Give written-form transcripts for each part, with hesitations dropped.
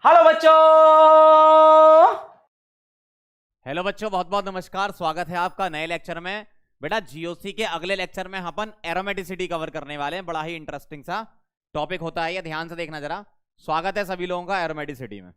Hello बच्चों। Hello बच्चों, बहुत बहुत नमस्कार। स्वागत है आपका नए लेक्चर में। बेटा जीओसी के अगले लेक्चर में अपन एरोमेटिसिटी कवर करने वाले हैं। बड़ा ही इंटरेस्टिंग सा टॉपिक होता है ये, ध्यान से देखना जरा। स्वागत है सभी लोगों का एरोमेटिसिटी में।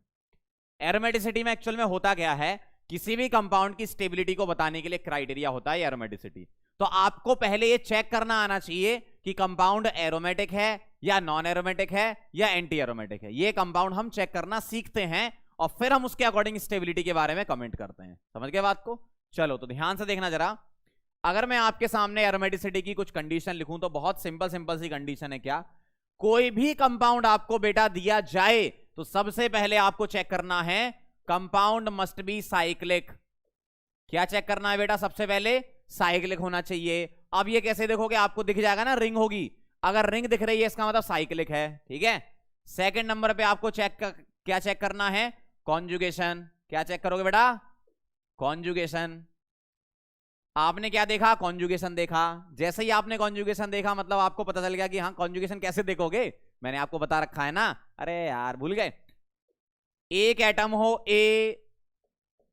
एरोमेटिसिटी में एक्चुअल में होता क्या है, किसी भी कंपाउंड की स्टेबिलिटी को बताने के लिए क्राइटेरिया होता है एरोमेटिसिटी। तो आपको पहले ये चेक करना आना चाहिए कि कंपाउंड एरोमेटिक है या नॉन एरोमेटिक है या एंटी एरोमेटिक है। ये कंपाउंड हम चेक करना सीखते हैं और फिर हम उसके अकॉर्डिंग स्टेबिलिटी के बारे में कमेंट करते हैं। समझ गए बात को? चलो तो ध्यान से देखना जरा। अगर मैं आपके सामने एरोमेटिसिटी की कुछ कंडीशन लिखूं तो बहुत सिंपल सिंपल सी कंडीशन है। क्या? कोई भी कंपाउंड आपको बेटा दिया जाए तो सबसे पहले आपको चेक करना है कंपाउंड मस्ट बी साइक्लिक। क्या चेक करना है बेटा? सबसे पहले साइक्लिक होना चाहिए। अब ये कैसे देखोगे? आपको दिख जाएगा ना, रिंग होगी। अगर रिंग दिख रही है इसका मतलब साइक्लिक है, ठीक है। सेकंड नंबर पे आपको क्या चेक करना है? कॉन्जुगेशन। क्या चेक करोगे बेटा? कॉन्जुगेशन। आपने क्या देखा? कॉन्जुगेशन देखा। जैसे ही आपने कॉन्जुगेशन देखा मतलब आपको पता चल गया कि हाँ कॉन्जुगेशन कैसे देखोगे, मैंने आपको बता रखा है ना। अरे यार भूल गए। एक एटम हो ए,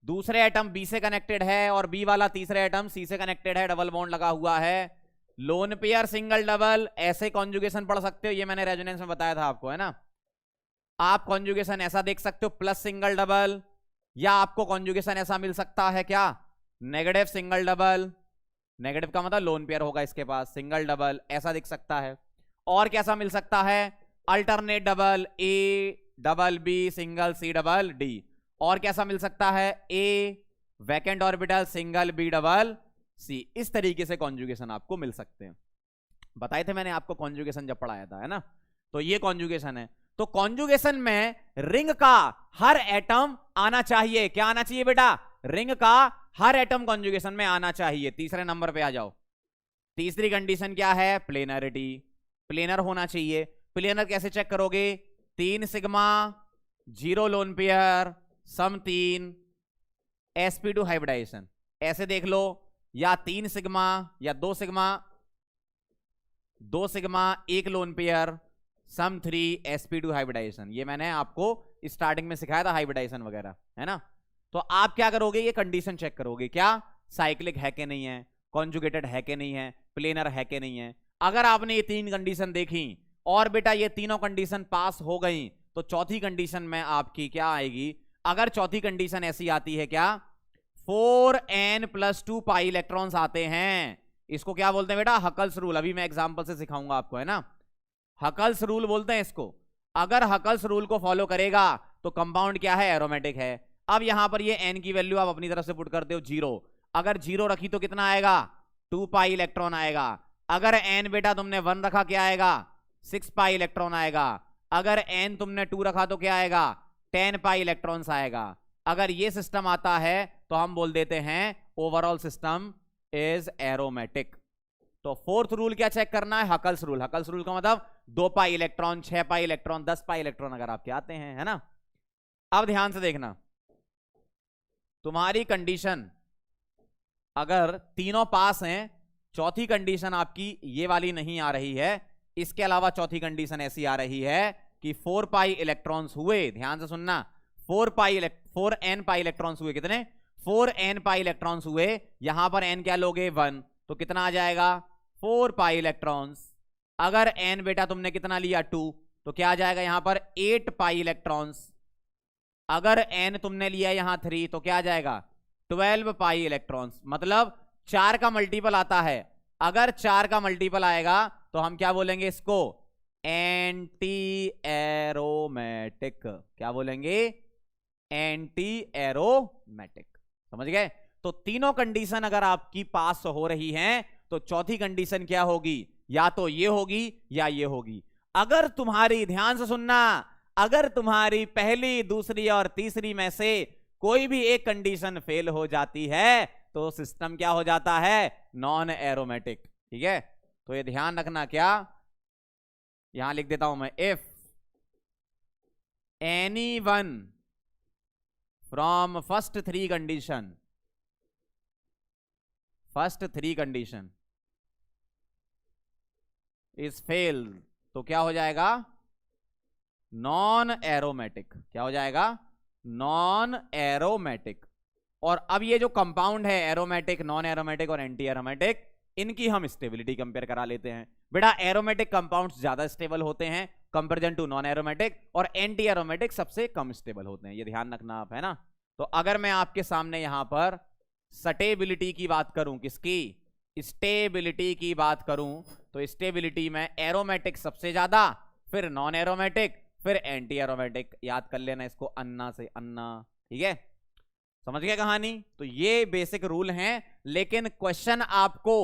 दूसरे एटम बी से कनेक्टेड है और बी वाला तीसरे एटम सी से कनेक्टेड है, डबल बॉन्ड लगा हुआ है। लोन पेयर, सिंगल, डबल, ऐसे कॉन्जुगेशन पढ़ सकते हो। ये मैंने रेजोनेंस में बताया था आपको, है ना। आप कॉन्जुगेशन ऐसा देख सकते हो, प्लस सिंगल डबल, या आपको कॉन्जुगेशन ऐसा मिल सकता है क्या? Negative single double. नेगेटिव का मतलब लोन पेयर होगा इसके पास, सिंगल डबल ऐसा दिख सकता है। और कैसा मिल सकता है? Alternate double, A double B, single C double D. और कैसा मिल सकता है? A vacant orbital, single B double C. इस तरीके से कॉन्जुगेशन आपको मिल सकते हैं। बताए थे मैंने आपको कॉन्जुगेशन जब पढ़ाया था, है ना। तो ये कॉन्जुगेशन है। तो कॉन्जुगेशन में रिंग का हर एटम आना चाहिए। क्या आना चाहिए बेटा? रिंग का हर एटम कॉन्जुगेशन में आना चाहिए। तीसरे नंबर पे आ जाओ। तीसरी कंडीशन क्या है? प्लेनरिटी। प्लेनर होना चाहिए। प्लेनर कैसे चेक करोगे? 3 सिग्मा, 0 लोन पेयर, सम 3, sp2 हाइब्रिडाइजेशन। ऐसे देख लो, या 3 सिग्मा या 2 सिग्मा, 2 सिग्मा 1 लोन पेयर, सम 3 sp2 हाइब्रिडाइजेशन। ये मैंने आपको स्टार्टिंग में सिखाया था, हाइब्रिडाइजेशन वगैरह, है ना। तो आप क्या करोगे? ये कंडीशन चेक करोगे, क्या साइक्लिक है कि नहीं है, कॉन्जुगेटेड है कि नहीं है, प्लेनर है कि नहीं है। अगर आपने ये 3 कंडीशन देखी और बेटा ये तीनों कंडीशन पास हो गई तो चौथी कंडीशन में आपकी क्या आएगी? अगर चौथी कंडीशन ऐसी आती है, क्या 4n+2 पाई इलेक्ट्रॉन्स आते हैं, इसको क्या बोलते हैं बेटा? Huckel's rule. अभी मैं एग्जांपल से सिखाऊंगा आपको, है ना। हकल्स रूल बोलते हैं इसको। अगर हकल्स रूल को फॉलो करेगा तो कंपाउंड क्या है? एरोमेटिक है। अब यहां पर ये n की वैल्यू आप अपनी तरफ से पुट करते हो 0। अगर 0 रखी तो कितना आएगा? 2 पाई इलेक्ट्रॉन आएगा। अगर n बेटा तुमने 1 रखा, क्या आएगा? 6 पाई इलेक्ट्रॉन आएगा। अगर n तुमने 2 रखा तो क्या आएगा? 10 पाई इलेक्ट्रॉन्स आएगा। अगर ये सिस्टम आता है तो हम बोल देते हैं ओवरऑल सिस्टम इज एरोमेटिक। तो फोर्थ रूल क्या चेक करना है? Huckel's rule. हकल्स रूल का मतलब 2 pi electron, 6 pi electron, 10 pi electron अगर आपके आते हैं, है ना। अब ध्यान से देखना, तुम्हारी कंडीशन अगर तीनों पास हैं, चौथी कंडीशन आपकी ये वाली नहीं आ रही है, इसके अलावा चौथी कंडीशन ऐसी आ रही है कि 4 पाई इलेक्ट्रॉन्स हुए। ध्यान से सुनना, 4n पाई इलेक्ट्रॉन्स हुए। कितने? 4n पाई इलेक्ट्रॉन्स हुए। यहां पर n क्या लोगे? 1। तो कितना आ जाएगा? 4 पाई इलेक्ट्रॉन्स। अगर n बेटा तुमने कितना लिया? 2, तो क्या आ जाएगा यहां पर? 8 पाई इलेक्ट्रॉन्स। अगर n तुमने लिया यहां 3 तो क्या आ जाएगा? 12 पाई इलेक्ट्रॉन्स। मतलब 4 का मल्टीपल आता है। अगर 4 का मल्टीपल आएगा तो हम क्या बोलेंगे इसको? Anti aromatic. क्या बोलेंगे? Anti aromatic. समझ गए? तो तीनों कंडीशन अगर आपकी पास हो रही हैं तो चौथी कंडीशन क्या होगी? या तो ये होगी या ये होगी। अगर तुम्हारी, ध्यान से सुनना, अगर तुम्हारी पहली, दूसरी और तीसरी में से कोई भी एक कंडीशन फेल हो जाती है तो सिस्टम क्या हो जाता है? Non aromatic. ठीक है, तो ये ध्यान रखना। क्या? यहां लिख देता हूं मैं, if any one from first three condition is fail, तो क्या हो जाएगा? Non aromatic. क्या हो जाएगा, नॉन एरोमेटिक। और अब ये जो कंपाउंड है एरोमेटिक, नॉन एरोमेटिक और एंटी एरोमेटिक, इनकी हम स्टेबिलिटी कंपेयर करा लेते हैं। बेटा एरोमेटिक कंपाउंड्स ज्यादा स्टेबल होते हैं कंपेरिजन टू नॉन एरोमेटिक, और एंटी एरोमेटिक सबसे कम स्टेबल होते हैं, ये ध्यान रखना आप, है ना। तो अगर मैं आपके सामने यहां पर स्टेबिलिटी की बात करूं, किसकी, स्टेबिलिटी की बात करूं, तो स्टेबिलिटी में एरोमेटिक सबसे ज्यादा, फिर नॉन एरोमेटिक, फिर एंटी एरोमेटिक। याद कर लेना इसको अन्ना से, अन्ना, ठीक है, समझ गए कहानी। तो ये बेसिक रूल हैं, लेकिन क्वेश्चन आपको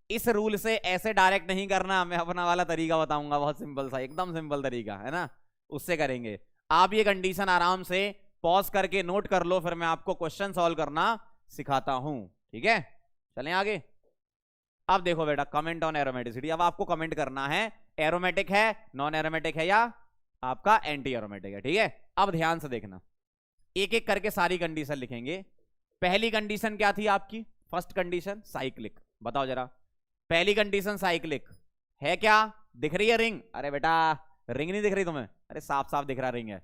इस रूल से ऐसे डायरेक्ट नहीं करना, मैं अपना वाला तरीका बताऊंगा, बहुत सिंपल सा, एकदम सिंपल तरीका है ना, उससे करेंगे। आप ये कंडीशन आराम से पॉज करके नोट कर लो, फिर मैं आपको क्वेश्चन सॉल्व करना सिखाता हूं, ठीक है। चलें आगे। अब देखो बेटा, कमेंट ऑन एरोमेटिसिटी। अब आपको कमेंट करना है एरोमेटिक है, नॉन एरोमेटिक है, या आपका एंटी एरोमेटिक है, ठीक है। अब ध्यान से देखना, एक एक करके सारी कंडीशन लिखेंगे। पहली कंडीशन क्या थी आपकी, फर्स्ट कंडीशन साइक्लिक। बताओ जरा, पहली कंडीशन साइक्लिक है क्या, दिख रही है रिंग, अरे बेटा रिंग नहीं दिख रही तुम्हें, अरे साफ साफ दिख रहा रिंग है,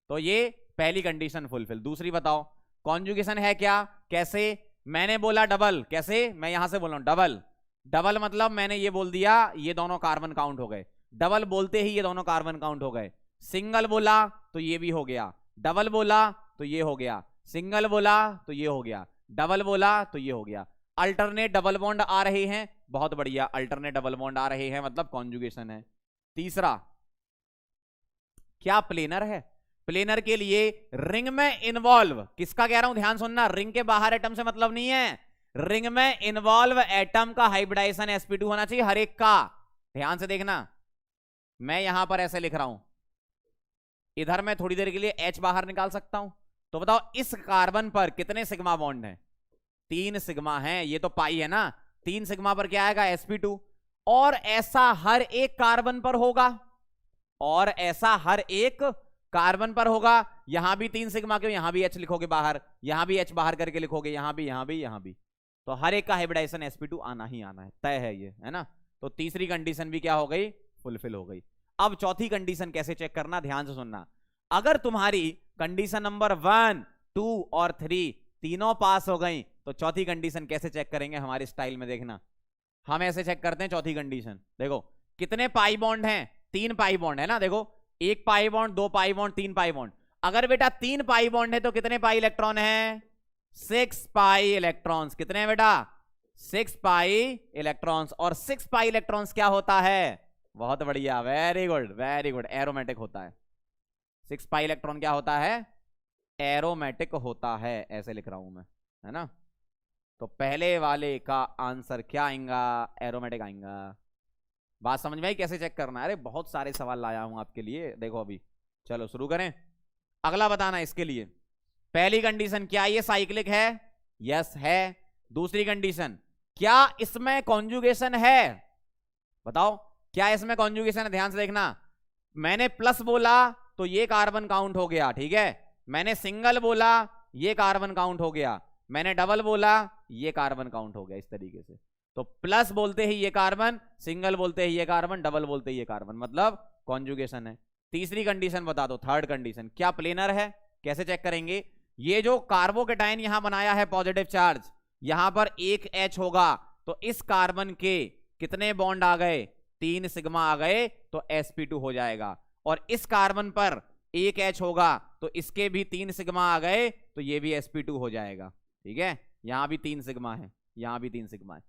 तो ये पहली कंडीशन फुलफिल। दूसरी बताओ, कॉन्जुगेशन है क्या, कैसे, मैंने बोला डबल, कैसे, मैं यहां से बोल रहा हूं डबल, डबल मतलब मैंने ये बोल दिया ये दोनों कार्बन काउंट हो गए, डबल बोलते ही ये दोनों कार्बन काउंट हो गए। सिंगल बोला तो ये भी हो गया, डबल बोला तो ये हो गया, सिंगल बोला तो ये हो गया, डबल बोला तो ये हो गया। अल्टरनेट डबल बॉन्ड आ रहे हैं, बहुत बढ़िया, अल्टरनेट डबल बॉन्ड आ रहे हैं मतलब कॉन्जुगेशन है। तीसरा क्या, प्लेनर है। प्लेनर के लिए रिंग में इन्वॉल्व, किसका कह रहा हूं ध्यान सुनना, रिंग के बाहर एटम से मतलब नहीं है, रिंग में इन्वॉल्व एटम का हाइब्रिडाइजेशन sp2 होना चाहिए हर एक का। ध्यान से देखना, मैं यहां पर ऐसे लिख रहा हूं, इधर मैं थोड़ी देर के लिए H बाहर निकाल सकता हूं। तो बताओ इस कार्बन पर कितने सिग्मा बॉन्ड हैं, 3 सिग्मा हैं, ये तो पाई है ना, 3 सिग्मा पर क्या आएगा, sp2। और ऐसा हर एक कार्बन पर होगा, और ऐसा हर एक कार्बन पर होगा। यहां भी 3 सिग्मा के, यहां भी H लिखोगे बाहर, यहां भी H बाहर करके लिखोगे, यहां भी, यहां भी, यहां भी, तो हर एक का हाइब्रिडाइजेशन sp2 आना ही आना है, तय है ये, है ना। तो तीसरी कंडीशन भी क्या हो गई, फुलफिल हो गई। अब चौथी कंडीशन कैसे चेक करना, ध्यान से सुनना। अगर तुम्हारी कंडीशन नंबर 1, 2 और 3 तीनों पास हो गई, तो चौथी कंडीशन कैसे चेक करेंगे हमारे स्टाइल में, देखना। हम ऐसे चेक करते हैं चौथी कंडीशन, देखो कितने पाई बॉन्ड हैं, 3 पाई बॉन्ड है ना, देखो 1 pi bond, 2 pi bond, 3 pi bond. अगर बेटा 3 पाई बॉन्ड है तो कितने पाई इलेक्ट्रॉन है, 6 पाई इलेक्ट्रॉन्स। कितने हैं बेटा, 6 पाई इलेक्ट्रॉन्स। और 6 पाई इलेक्ट्रॉन्स क्या होता है, बहुत बढ़िया, very good very good, aromatic होता है। 6 पाई इलेक्ट्रॉन क्या होता है, एरोमेटिक होता है, ऐसे लिख रहा हूं मैं, है ना। तो पहले वाले का आंसर क्या आएगा, एरोमेटिक आएगा। बात समझ में आई कैसे चेक करना है, अरे बहुत सारे सवाल लाया हूं आपके लिए, देखो अभी। चलो शुरू करें, अगला बताना इसके लिए। पहली कंडीशन क्या ये साइक्लिक है, यस है। दूसरी कंडीशन, क्या इसमें कॉन्जुगेशन है, बताओ क्या इसमें कॉन्जुगेशन है। ध्यान से देखना, मैंने प्लस बोला तो ये कार्बन काउंट हो गया, ठीक है। मैंने सिंगल बोला ये कार्बन काउंट हो गया, मैंने डबल बोला ये कार्बन काउंट हो गया, इस तरीके से। तो प्लस बोलते ही ये कार्बन, सिंगल बोलते ही ये कार्बन, डबल बोलते ही ये कार्बन, मतलब कॉन्जुगेशन है। तीसरी कंडीशन बता दो, थर्ड कंडीशन, क्या प्लेनर है। कैसे चेक करेंगे, ये जो कार्बोकेटाइन यहां बनाया है पॉजिटिव चार्ज, यहां पर एक H होगा, तो इस कार्बन के कितने बॉन्ड आ गए, 3 सिग्मा आ गए, तो sp2 हो जाएगा। और इस कार्बन पर एक H होगा, तो इसके भी 3 सिग्मा आ गए, तो ये भी sp2 हो जाएगा, ठीक है। यहां भी 3 सिग्मा है, यहां भी 3 सिग्मा है।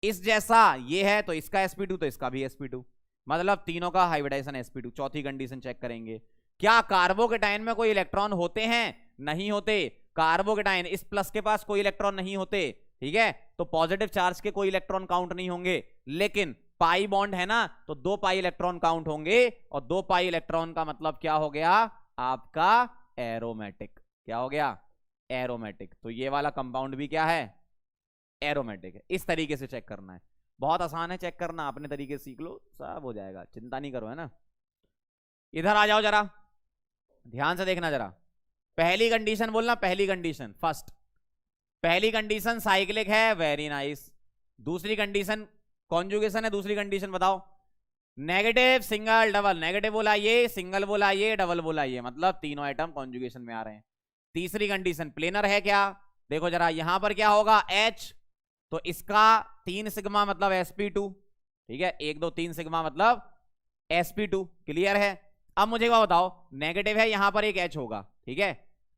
इस जैसा ये है तो इसका sp2, तो इसका भी sp2, मतलब तीनों का हाइब्रिडाइजेशन sp2। चौथी कंडीशन चेक करेंगे, क्या कार्बोकेटाइन में कोई इलेक्ट्रॉन होते हैं, नहीं होते। कार्बोकेटाइन इस प्लस के पास कोई इलेक्ट्रॉन नहीं होते, ठीक है, तो पॉजिटिव चार्ज के कोई इलेक्ट्रॉन काउंट नहीं होंगे। लेकिन पाई बॉन्ड है ना, तो 2 पाई इलेक्ट्रॉन काउंट होंगे, और 2 पाई इलेक्ट्रॉन का मतलब क्या हो गया आपका, एरोमेटिक। क्या हो गया, एरोमेटिक। तो ये वाला कंपाउंड भी क्या है, एरोमेटिक है। इस तरीके से चेक करना है, बहुत आसान है चेक करना, अपने तरीके से सीख लो, सब हो जाएगा, चिंता नहीं करो, है ना। इधर आ जाओ जरा, ध्यान से देखना जरा। पहली कंडीशन बोलना, पहली कंडीशन फर्स्ट, पहली कंडीशन साइक्लिक है, वेरी नाइस। दूसरी कंडीशन कॉन्जुगेशन है, दूसरी कंडीशन बताओ, नेगेटिव सिंगल डबल, नेगेटिव बोला ये, सिंगल बोला ये, डबल बोला ये, मतलब तीनों आइटम कॉन्जुगेशन में आ रहे हैं। तीसरी कंडीशन प्लेनर है क्या, देखो जरा यहां पर क्या होगा H, तो इसका 3 सिग्मा मतलब sp2, ठीक है, 1 2 3 सिग्मा मतलब sp2, क्लियर है। अब मुझे क्या बताओ, नेगेटिव है यहां पर एक H होगा, ठीक है।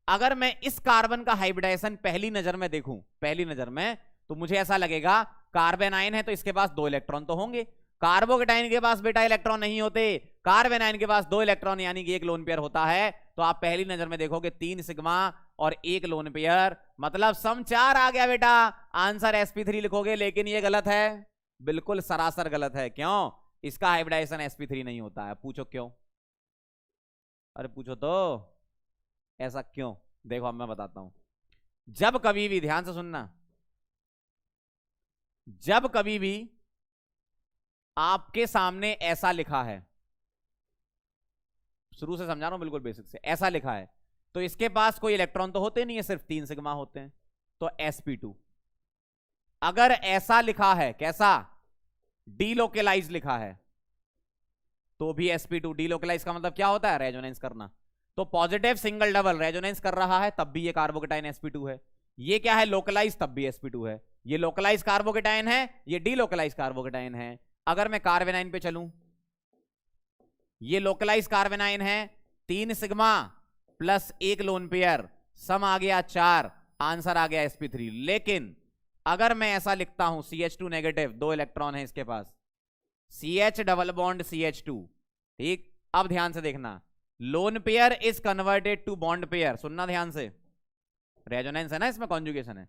अगर मैं इस कार्बन का हाइब्रिडाइजेशन पहली नजर में देखूं, पहली नजर में, तो मुझे ऐसा लगेगा कार्बन आयन है तो इसके पास 2 इलेक्ट्रॉन तो होंगे। कार्बोकेटाइन के पास बेटा इलेक्ट्रॉन नहीं होते, कार्बन आयन के पास 2 इलेक्ट्रॉन यानी कि 1 लोन पेयर होता है। तो आप पहली नजर में देखोगे 3 सिग्मा और 1 लोन पेयर, मतलब सम 4 आ गया बेटा, आंसर sp3 लिखोगे। लेकिन ये गलत है, बिल्कुल सरासर गलत है। क्यों, इसका हाइब्रिडाइजेशन sp3 नहीं होता है। पूछो क्यों, अरे पूछो तो ऐसा क्यों, देखो अब मैं बताता हूं। जब कभी भी, ध्यान से सुनना, जब कभी भी आपके सामने ऐसा लिखा है, शुरू से समझा रहा हूं बिल्कुल बेसिक से, ऐसा लिखा है तो इसके पास कोई इलेक्ट्रॉन तो होते नहीं है, सिर्फ 3 सिग्मा होते हैं, तो sp2। अगर ऐसा लिखा है, कैसा, डीलोकेलाइज लिखा है, तो भी sp2। डीलोकेलाइज का मतलब क्या होता है, रेजोनेंस करना। तो पॉजिटिव सिंगल डबल रेजोनेंस कर रहा है तब भी ये कार्बोकेटाइन sp2 है। ये क्या है, लोकलाइज, तब भी sp2 है। ये लोकलाइज कार्बोकेटाइन है, ये डीलोकलाइज कार्बोकेटाइन है। अगर मैं कार्बेनाइन पे चलूं, ये लोकलाइज कार्बेनाइन है, 3 सिग्मा प्लस 1 लोन पेयर, सम आ गया 4, आंसर आ गया sp3। लेकिन अगर मैं ऐसा लिखता हूं CH2 नेगेटिव, 2 इलेक्ट्रॉन है इसके पास, CH डबल बॉन्ड CH2, ठीक। अब ध्यान से देखना, lone pair is converted to bond pair, सुनना ध्यान से, रेजोनेंस है ना इसमें, कॉन्जुगेशन है।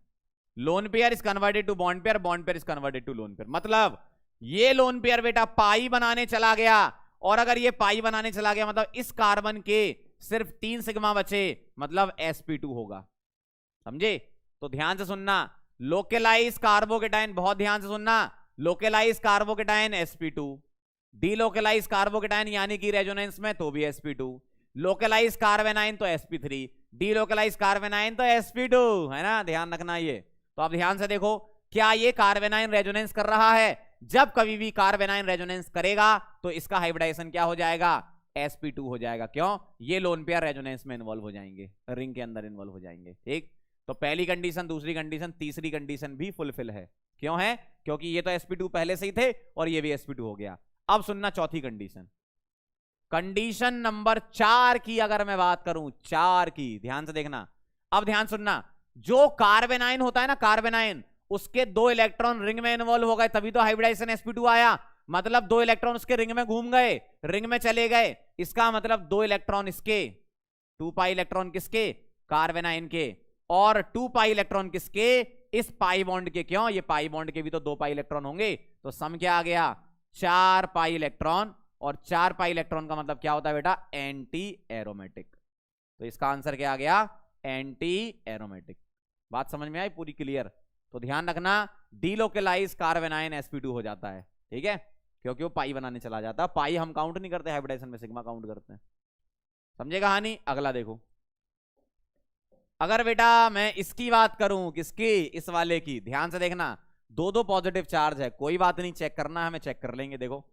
Lone pair is converted to bond pair, bond pair is converted to lone pair, मतलब ये लोन पेयर बेटा पाई बनाने चला गया। और अगर ये पाई बनाने चला गया मतलब इस कार्बन के सिर्फ 3 सिग्मा बचे, मतलब sp2 होगा, समझे। तो ध्यान से सुनना, लोकेलाइज कार्बोकेटाइन, बहुत ध्यान से सुनना, लोकेलाइज कार्बोकेटाइन sp2, डीलोकेलाइज कार्बोकेटाइन यानी कि रेजोनेंस में तो भी sp2, लोकेलाइज कार्बेनाइन तो sp3, डीलोकेलाइज कार्बेनाइन तो sp2, है ना, ध्यान रखना ये। तो आप ध्यान से देखो, क्या ये कार्बेनाइन रेजोनेंस कर रहा है, जब कभी भी कार्बेनाइन रेजोनेंस करेगा तो इसका हाइब्रिडाइजेशन क्या हो जाएगा, sp2 हो जाएगा। क्यों, ये लोन पेयर रेजोनेंस में इन्वॉल्व हो जाएंगे, रिंग के अंदर इन्वॉल्व हो जाएंगे, ठीक। तो पहली कंडीशन, दूसरी कंडीशन, तीसरी कंडीशन भी फुलफिल है। क्यों है, क्योंकि ये तो sp2 पहले से ही थे और ये भी sp2 हो गया। अब सुनना चौथी कंडीशन, कंडीशन नंबर 4 की अगर मैं बात करूं, 4 की, ध्यान से देखना। अब ध्यान सुनना, जो कार्बेनाइन होता है ना, कार्बेनाइन, उसके 2 इलेक्ट्रॉन रिंग में इन्वॉल्व हो गए तभी तो हाइब्रिडाइजेशन sp2 आया। मतलब 2 इलेक्ट्रॉन उसके रिंग में घूम गए, रिंग में चले गए, इसका मतलब 2 इलेक्ट्रॉन इसके, 2 पाई इलेक्ट्रॉन किसके, कार्बेनाइन के, और 2 पाई इलेक्ट्रॉन किसके, इस पाई बॉन्ड के। क्यों, ये पाई बॉन्ड के भी तो 2 पाई इलेक्ट्रॉन होंगे, तो सम क्या आ गया, 4 पाई इलेक्ट्रॉन। और 4 पाई इलेक्ट्रॉन का मतलब क्या होता है बेटा, एंटी एरोमेटिक। तो इसका आंसर क्या आ गया, एंटी एरोमेटिक। बात समझ में आई पूरी, क्लियर। तो ध्यान रखना, डीलोकेलाइज कार्बेनाइन sp2 हो जाता है, ठीक है, क्योंकि वो पाई बनाने चला जाता है। पाई हम काउंट नहीं करते हाइब्रिडाइजेशन में, सिग्मा काउंट करते हैं, समझे कहानी। अगला देखो, अगर बेटा मैं इसकी बात करूं, किसकी, इस वाले की, ध्यान से देखना, 2 पॉजिटिव चार्ज है, कोई बात नहीं, चेक करना है हमें, चेक कर लेंगे। देखो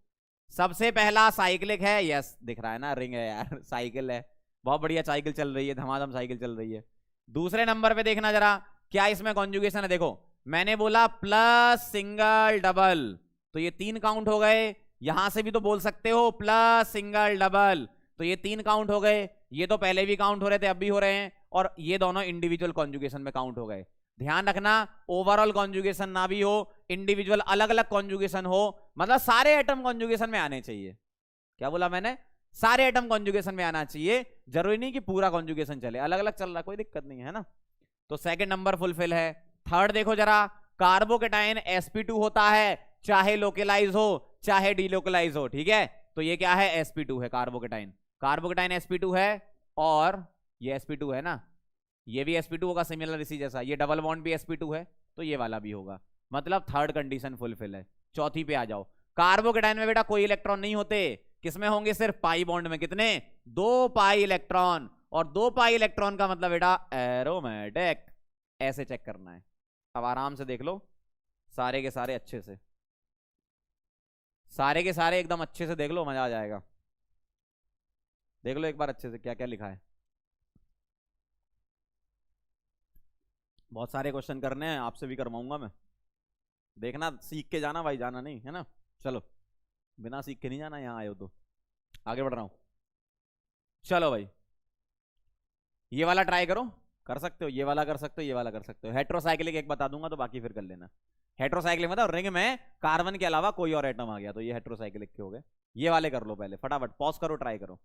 सबसे पहला साइक्लिक है, यस दिख रहा है ना, रिंग है यार, साइकिल है, बहुत बढ़िया साइकिल चल रही है, धमाधम साइकिल चल रही है। दूसरे नंबर पे देखना जरा, क्या इसमें कॉन्जुगेशन है, देखो मैंने बोला प्लस सिंगल डबल, तो ये 3 काउंट हो गए। यहां से भी तो बोल सकते हो प्लस सिंगल डबल, तो ये 3 काउंट हो गए। ये तो पहले भी काउंट हो रहे थे, अब भी हो रहे हैं, और ये दोनों इंडिविजुअल कॉन्जुगेशन में काउंट हो गए। ध्यान रखना, ओवरऑल कॉन्जुगेशन ना भी हो, इंडिविजुअल अलग अलग कॉन्जुगेशन हो, मतलब सारे एटम कॉन्जुगेशन में आने चाहिए। क्या बोला मैंने, सारे एटम कॉन्जुगेशन में आना चाहिए, जरूरी नहीं कि पूरा कॉन्जुगेशन चले, अलग अलग चल रहा कोई दिक्कत नहीं है ना। तो सेकंड नंबर फुलफिल है। थर्ड देखो जरा, कार्बोकेटाइन sp2 होता है, चाहे लोकेलाइज हो चाहे डीलोकेलाइज हो, ठीक है। तो ये क्या है, sp2 है, कार्बोकेटाइन, कार्बोकेटाइन sp2 है, और ये sp2 है ना, ये भी sp2 होगा सिमिलर इसी जैसा, ये डबल बॉन्ड भी sp2 है, तो ये वाला भी होगा। मतलब थर्ड कंडीशन फुलफिल है। चौथी पे आ जाओ, कार्बोकेटाइन में बेटा कोई इलेक्ट्रॉन नहीं होते, किसमें होंगे, सिर्फ पाई बॉन्ड में। कितने, 2 पाई इलेक्ट्रॉन, और 2 पाई इलेक्ट्रॉन का मतलब बेटा एरोमेटिक। ऐसे चेक करना है। अब आराम से देख लो सारे के सारे अच्छे से, सारे के सारे एकदम अच्छे से देख लो, मजा आ जाएगा। देख लो एक बार अच्छे से क्या क्या लिखा है। बहुत सारे क्वेश्चन करने हैं, आपसे भी करवाऊंगा मैं। देखना, सीख के जाना भाई, जाना नहीं है ना। चलो, बिना सीख के नहीं जाना, यहाँ आए हो तो। आगे बढ़ रहा हूं, चलो भाई। ये वाला ट्राई करो, कर सकते हो, ये वाला कर सकते हो, ये वाला कर सकते हो। हेट्रोसाइक्लिक एक बता दूंगा तो बाकी फिर कर लेना। हेट्रोसाइक्लिक मतलब रिंग में कार्बन के अलावा कोई और एटम आ गया तो ये हेट्रोसाइक्लिक के हो गए। ये वाले कर लो पहले फटाफट, पॉज करो, ट्राई करो।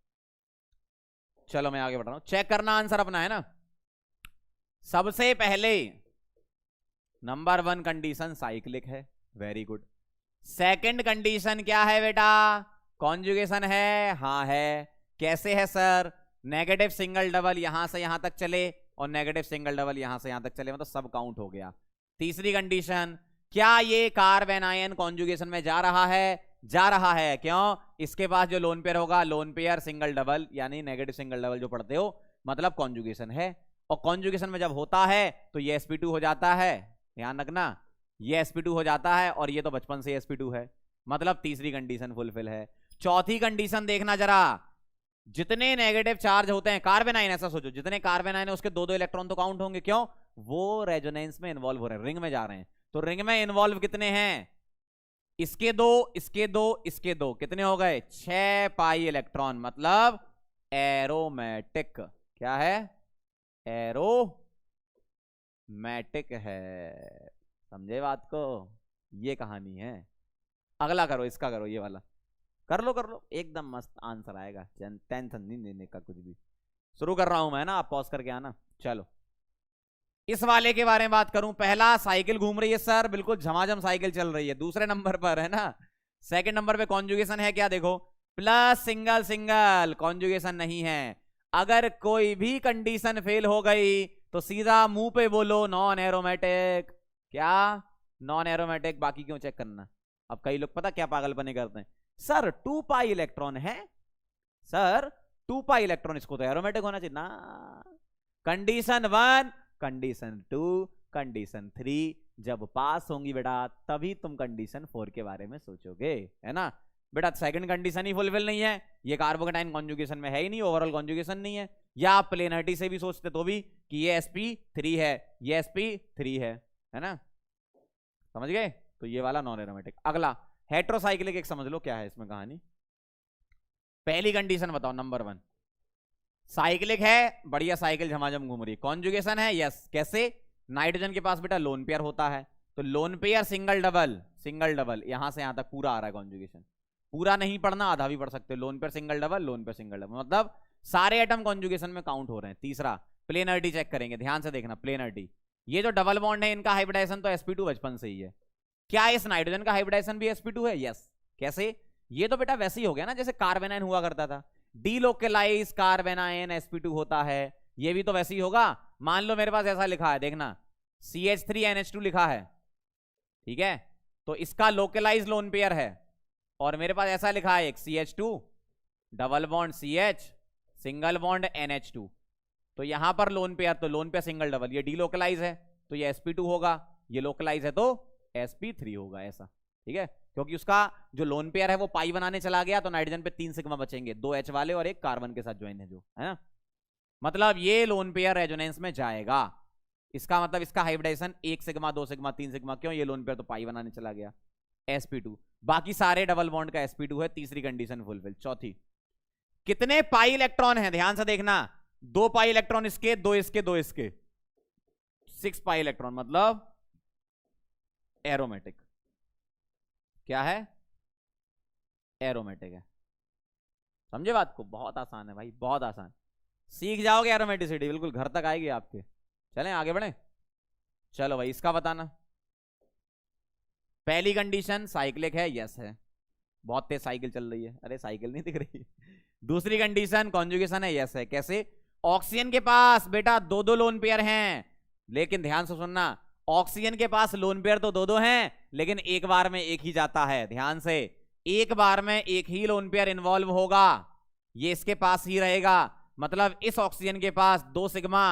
चलो मैं आगे बढ़ रहा हूं, चेक करना आंसर अपना है ना। सबसे पहले नंबर 1 कंडीशन साइक्लिक है, वेरी गुड। सेकंड कंडीशन क्या है बेटा? कॉन्जुगेशन है, हाँ है। कैसे है सर? नेगेटिव सिंगल डबल यहां से यहां तक चले और नेगेटिव सिंगल डबल यहां से यहां तक चले, मतलब सब काउंट हो गया। तीसरी कंडीशन, क्या ये कार्बन आयन कॉन्जुगेशन में जा रहा है? जा रहा है। क्यों? इसके पास जो लोन पेयर होगा, लोन पेयर सिंगल डबल यानी नेगेटिव सिंगल डबल जो पढ़ते हो, मतलब कॉन्जुगेशन है। और कॉन्जुगेशन में जब होता है तो ये sp2 हो जाता है, ध्यान रखना, ये sp2 हो जाता है और ये तो बचपन से sp2 है, मतलब तीसरी कंडीशन फुलफिल है। चौथी कंडीशन देखना जरा, जितने नेगेटिव चार्ज होते हैं कार्बन आयन, ऐसा सोचो जितने कार्बन आयन है उसके 2-2 इलेक्ट्रॉन तो काउंट होंगे। क्यों? वो रेजोनेंस में इन्वॉल्व हो रहे हैं, रिंग में जा रहे हैं। तो रिंग में इन्वॉल्व कितने हैं? इसके 2, इसके 2, इसके 2, कितने हो गए? 6 पाई इलेक्ट्रॉन, मतलब एरोमेटिक। क्या है? एरोमेटिक है। समझे बात को? ये कहानी है। अगला करो, इसका करो, ये वाला कर लो, कर लो, एकदम मस्त आंसर आएगा, टेंशन नहीं लेने का कुछ भी। शुरू कर रहा हूं मैं ना, आप पॉज करके आना। चलो, इस वाले के बारे में बात करूं। पहला, साइकिल घूम रही है सर, बिल्कुल झमाझम साइकिल चल रही है। दूसरे नंबर पर है ना, सेकंड नंबर पे कॉन्जुगेशन है, क्या देखो, प्लस सिंगल सिंगल, कॉन्जुगेशन नहीं है। अगर कोई भी कंडीशन फेल हो गई तो सीधा मुंह पे बोलो नॉन एरोमेटिक। क्या? Non aromatic. बाकी क्यों चेक करना? अब कई लोग पता क्या पागलपने करते हैं, सर 2 पाई इलेक्ट्रॉन है, सर 2 पाई इलेक्ट्रॉन, इसको तो एरोमेटिक होना चाहिए ना। कंडीशन 1, कंडीशन 2, कंडीशन 3 जब पास होंगी बेटा तभी तुम कंडीशन 4 के बारे में सोचोगे, है ना बेटा। सेकंड कंडीशन ही फुलफिल नहीं है, ये कार्बोकेटाइन कॉन्जुगेशन में है ही नहीं, ओवरऑल कॉन्जुगेशन नहीं है। या आप प्लेनरिटी से भी सोचते तो भी कि ये sp3 है, ये sp3 है ना, समझ गए? तो ये वाला नॉन एरोमेटिक। अगला हेट्रोसाइक्लिक, एक समझ लो क्या है इसमें कहानी। पहली कंडीशन बताओ, नंबर 1 साइक्लिक है, बढ़िया साइकिल झमाझम घूम रही है। कॉन्जुगेशन है, यस। कैसे? नाइट्रोजन के पास बेटा लोन पेयर होता है, तो lone pair single double, single double यहां से यहां तक पूरा आ रहा है कॉन्जुगेशन। पूरा नहीं पढ़ना, आधा भी पढ़ सकते हो। Lone pair single double, lone pair single double, मतलब सारे एटम कॉन्जुगेशन में काउंट हो रहे हैं। तीसरा, प्लेनरिटी चेक करेंगे, ध्यान से देखना। प्लेनरिटी, ये जो डबल बॉन्ड है इनका हाइब्रिडाइजेशन तो sp2 बचपन से ही है। क्या इस नाइट्रोजन का हाइब्रिडाइजेशन भी sp2 है? यस। कैसे? ये तो बेटा वैसे ही हो गया ना जैसे कार्बेनाइन हुआ करता था, डीलोकलाइज कार्बेनाइन sp2 होता है, ये भी तो वैसे ही होगा। मान लो मेरे पास ऐसा लिखा है, देखना CH3NH2 लिखा है, ठीक है, तो इसका लोकलाइज लोन पेयर है। और मेरे पास ऐसा लिखा है एक CH2 double bond CH single bond NH2, तो यहां पर लोन पेयर, तो लोन पेयर सिंगल डबल, ये डीलोकलाइज है तो ये sp2 होगा, ये लोकलाइज है तो sp3 होगा, ऐसा, ठीक है। क्योंकि उसका जो लोन पेयर है वो पाई बनाने चला गया, तो नाइट्रोजन पे 3 सिग्मा बचेंगे, 2 H वाले और एक कार्बन के साथ ज्वाइन है जो, है ना। मतलब ये लोन पेयर रेजोनेंस में जाएगा, इसका मतलब इसका हाइब्रिडाइजेशन 1 सिग्मा 2 सिग्मा 3 सिग्मा, क्यों? ये लोन पेयर तो पाई बनाने चला गया, sp2। बाकी सारे डबल बॉन्ड का sp2 है। तीसरी कंडीशन फुलफिल। चौथी, कितने पाई इलेक्ट्रॉन है? ध्यान से देखना, 2 पाई इलेक्ट्रॉन इसके, 2 इसके, 2 इसके, 6 पाई इलेक्ट्रॉन, मतलब एरोमेटिक। क्या है? एरोमेटिक है। समझे बात को? बहुत आसान है भाई, बहुत आसान, सीख जाओगे एरोमेटिसिटी, बिल्कुल घर तक आएगी आपके। चलें आगे बढ़े, चलो भाई इसका बताना। पहली कंडीशन साइक्लिक है, यस है, बहुत तेज साइकिल चल रही है, अरे साइकिल नहीं दिख रही। दूसरी कंडीशन कॉन्जुगेशन है, यस है। कैसे? ऑक्सीजन के पास बेटा 2-2 लोन पेयर हैं, लेकिन ध्यान से सुनना, ऑक्सीजन के पास लोन पेयर तो 2-2 हैं, लेकिन एक बार में एक ही जाता है। ध्यान से, एक बार में एक ही लोन पेयर इन्वॉल्व होगा, ये इसके पास ही रहेगा। मतलब इस ऑक्सीजन के पास 2 सिग्मा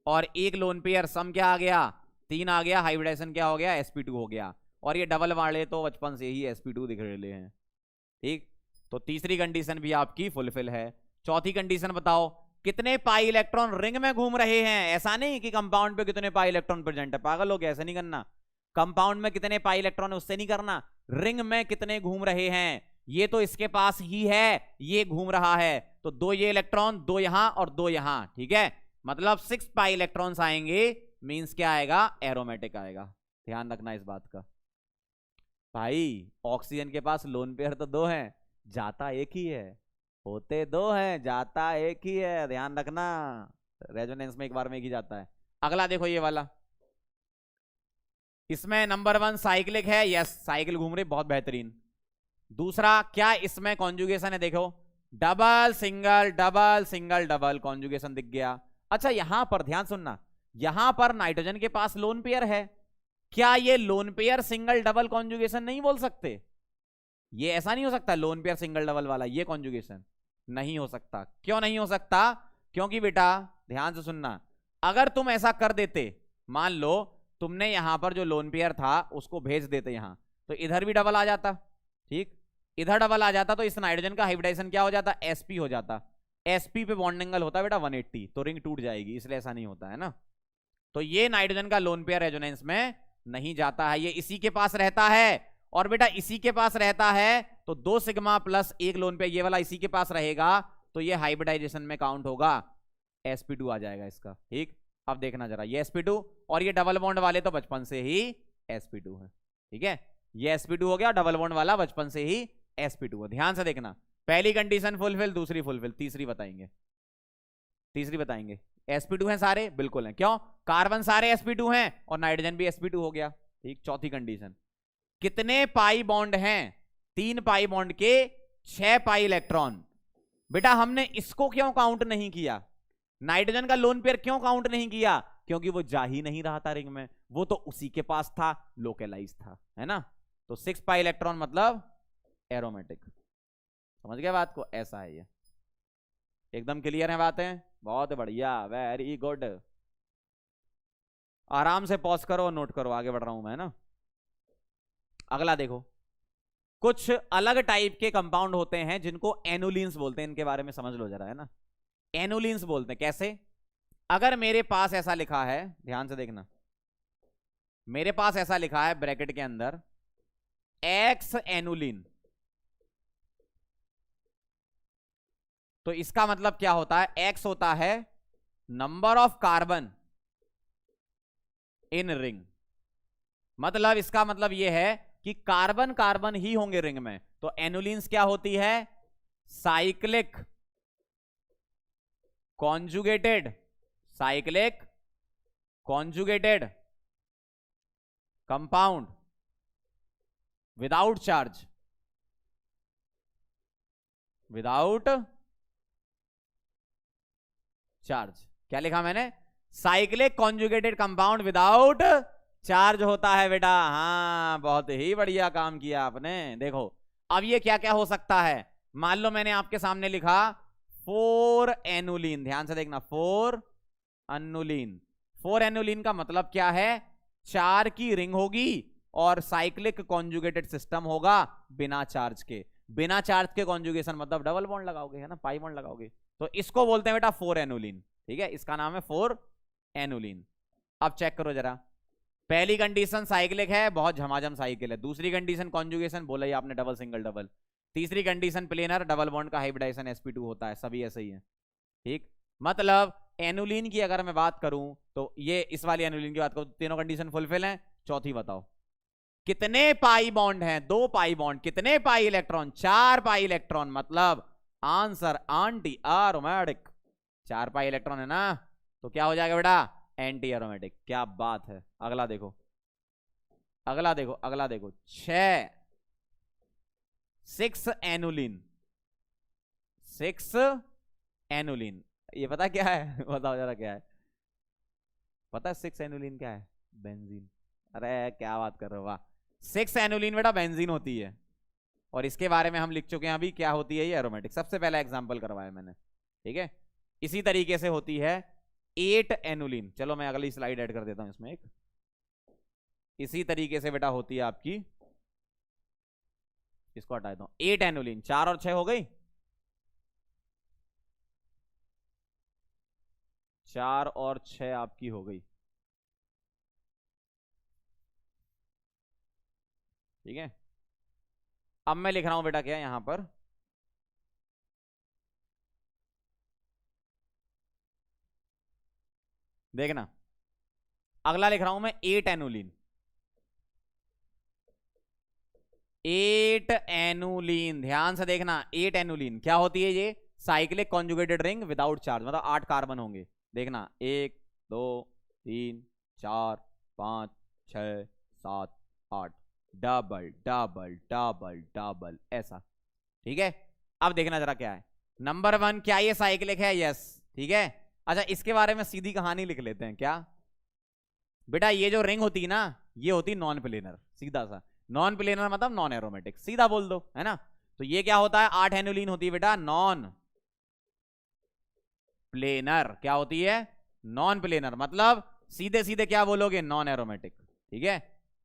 और 1 लोन पेयर, सम क्या आ गया? 3 आ गया, हाइब्रिडाइजेशन क्या हो गया? sp2 हो गया। और ये डबल वाले तो बचपन से ही sp2 दिख रहे हैं। ठीक, तो तीसरी कंडीशन भी आपकी फुलफिल है। चौथी कंडीशन बताओ, कितने पाई इलेक्ट्रॉन रिंग में घूम रहे हैं। ऐसा नहीं कि कंपाउंड पे कितने पाई इलेक्ट्रॉन प्रेजेंट है, पागल हो गया, ऐसा नहीं करना। कंपाउंड में कितने पाई इलेक्ट्रॉन है उससे नहीं करना, रिंग में कितने घूम रहे हैं। ये तो इसके पास ही है, ये घूम रहा है, तो 2 ये इलेक्ट्रॉन, 2 यहां और 2 यहां। ठीक है, मतलब 6 पाई इलेक्ट्रॉन्स आएंगे, मींस क्या आएगा, एरोमेटिक आएगा। ध्यान रखना इस बात का। भाई ऑक्सीजन के पास लोन पेयर तो 2 हैं, जाता एक ही है, होते 2 हैं, जाता एक ही है, ध्यान रखना। रेजोनेंस में एक बार में एक ही जाता है। अगला देखो ये वाला, इसमें नंबर 1 साइक्लिक है, यस साइकिल घूम रही, बहुत बेहतरीन। दूसरा क्या इसमें कॉन्जुगेशन है, देखो double single double single double, conjugation दिख गया। अच्छा यहां पर ध्यान सुनना, यहां पर नाइट्रोजन के पास लोन पेयर है, क्या ये lone pair single double conjugation नहीं बोल सकते? ये ऐसा नहीं हो सकता लोन पेयर सिंगल डबल वाला ये कॉन्जुगेशन नहीं हो सकता। क्यों नहीं हो सकता? क्योंकि बेटा ध्यान से सुनना, अगर तुम ऐसा कर देते, मान लो तुमने यहां पर जो लोन पेयर था उसको भेज देते यहां, तो इधर भी डबल आ जाता। ठीक, इधर डबल आ जाता तो इस नाइट्रोजन का हाइब्रिडाइजेशन क्या हो जाता, sp हो जाता। sp पे बॉन्ड एंगल होता है बेटा 180, तो रिंग टूट जाएगी, इसलिए ऐसा नहीं होता है ना। तो ये नाइट्रोजन का लोन पेयर रेजोनेंस में नहीं जाता है, ये इसी के पास रहता है। और बेटा इसी के पास रहता है तो 2 सिग्मा प्लस 1 लोन पेयर ये वाला इसी के पास रहेगा, तो ये हाइब्रिडाइजेशन में काउंट होगा, sp2 आ जाएगा इसका। ठीक, अब देखना जरा, ये sp2 और ये डबल बॉन्ड वाले तो बचपन से ही sp2 है। ठीक है, ये sp2 हो गया, डबल बॉन्ड वाला बचपन से ही sp2 है। ध्यान से देखना, पहली कंडीशन फुलफिल, दूसरी फुलफिल, तीसरी बताएंगे, तीसरी बताएंगे। sp2 हैं सारे, बिल्कुल हैं, क्यों, कार्बन सारे sp2 हैं और नाइट्रोजन भी sp2 हो गया। ठीक, चौथी कंडीशन, कितने पाई बॉन्ड हैं, 3 पाई बॉन्ड के 6 पाई इलेक्ट्रॉन। बेटा हमने इसको क्यों काउंट नहीं किया, नाइट्रोजन का लोन पेयर क्यों काउंट नहीं किया, क्योंकि वो जा ही नहीं रहा था रिंग में, वो तो उसी के पास था, लोकलाइज था, है ना। तो 6 पाई इलेक्ट्रॉन मतलब एरोमेटिक, समझ गए बात को, ऐसा है ये। एकदम क्लियर है बातें, बहुत बढ़िया, वेरी गुड। आराम से पॉज करो, नोट करो, आगे बढ़ रहा हूं मैं ना। अगला देखो, कुछ अलग टाइप के कंपाउंड होते हैं जिनको एनुलिन्स बोलते हैं, इनके बारे में समझ लो जरा, है ना। एनुलिन्स बोलते हैं, कैसे, अगर मेरे पास ऐसा लिखा है, ध्यान से देखना, मेरे पास ऐसा लिखा है ब्रैकेट के अंदर एक्स एनुलिन, तो इसका मतलब क्या होता है, एक्स होता है number of carbon in ring, मतलब इसका मतलब यह है कि कार्बन कार्बन ही होंगे रिंग में। तो एनुलिन्स क्या होती है, cyclic conjugated, cyclic conjugated compound without charge, without charge. क्या लिखा मैंने, cyclic conjugated compound without charge होता है बेटा। हाँ बहुत ही बढ़िया काम किया आपने। देखो अब ये क्या क्या हो सकता है, मान लो मैंने आपके सामने लिखा 4 एनुलिन, ध्यान से देखना, 4 एनुलिन। 4 एनुलिन का मतलब क्या है, 4 की रिंग होगी और साइक्लिक कॉन्जुगेटेड सिस्टम होगा बिना चार्ज के। बिना चार्ज के कॉन्जुगेशन मतलब डबल बॉन्ड लगाओगे, है ना, पाई बॉन्ड लगाओगे, तो इसको बोलते हैं बेटा 4 एनुलिन। ठीक है, इसका नाम है 4 एनुलिन। अब चेक करो जरा, पहली कंडीशन साइक्लिक है, बहुत झमाझम साइकिल है। दूसरी कंडीशन कॉन्जुगेशन, बोला ही आपने, डबल सिंगल डबल। तीसरी कंडीशन प्लेनर, डबल बॉन्ड का हाइब्रिडाइजेशन sp2 होता है, सभी ऐसे ही है। ठीक, मतलब एनुलिन की अगर मैं बात करूं तो ये इस वाली एनुलिन की बात करूं, तीनों कंडीशन फुलफिल हैं। चौथी बताओ, कितने पाई बॉन्ड हैं, 2 पाई बॉन्ड, कितने पाई इलेक्ट्रॉन, 4 पाई इलेक्ट्रॉन, मतलब answer anti aromatic. 4 pi electron है ना, तो क्या हो जाएगा बेटा, एंटी एरोमेटिक। क्या बात है। अगला देखो, अगला देखो, अगला देखो, 6 एनुलिन, 6 एनुलिन, ये पता क्या है बताओ जरा क्या है, पता है 6 एनुलिन क्या है, बेंजीन। अरे क्या बात कर रहे हो, वाह। 6 एनुलिन बेटा बेंजीन होती है, और इसके बारे में हम लिख चुके हैं अभी, क्या होती है ये, एरोमेटिक। सबसे पहला एग्जांपल करवाया मैंने। ठीक है, इसी तरीके से होती है 8 एनुलिन। चलो मैं अगली स्लाइड ऐड कर देता हूं इसमें एक, इसी तरीके से बेटा होती है आपकी, इसको हटा देता हूं, 8 एनुलिन, 4 और 6 हो गई, 4 और 6 आपकी हो गई। ठीक है, अब मैं लिख रहा हूं बेटा क्या यहां पर, देखना, अगला लिख रहा हूं मैं 8 एनुलिन, 8 एनुलिन, ध्यान से देखना, 8 एनुलिन क्या होती है, ये cyclic conjugated ring without charge, मतलब 8 कार्बन होंगे, देखना 1 2 3 4 5 6 7 8, डबल डबल डबल डबल ऐसा। ठीक है, अब देखना जरा क्या है, नंबर 1 क्या ये साइक्लिक है, यस, ठीक है। अच्छा इसके बारे में सीधी कहानी लिख लेते हैं, क्या बेटा, ये जो रिंग होती है ना, ये होती नॉन प्लेनर, सीधा सा, नॉन प्लेनर मतलब नॉन एरोमेटिक, सीधा बोल दो, है ना। तो ये क्या होता है, 8 एनुलिन होती है बेटा नॉन प्लेनर, क्या होती है, नॉन प्लेनर, मतलब सीधे सीधे क्या बोलोगे, नॉन एरोमेटिक। ठीक है,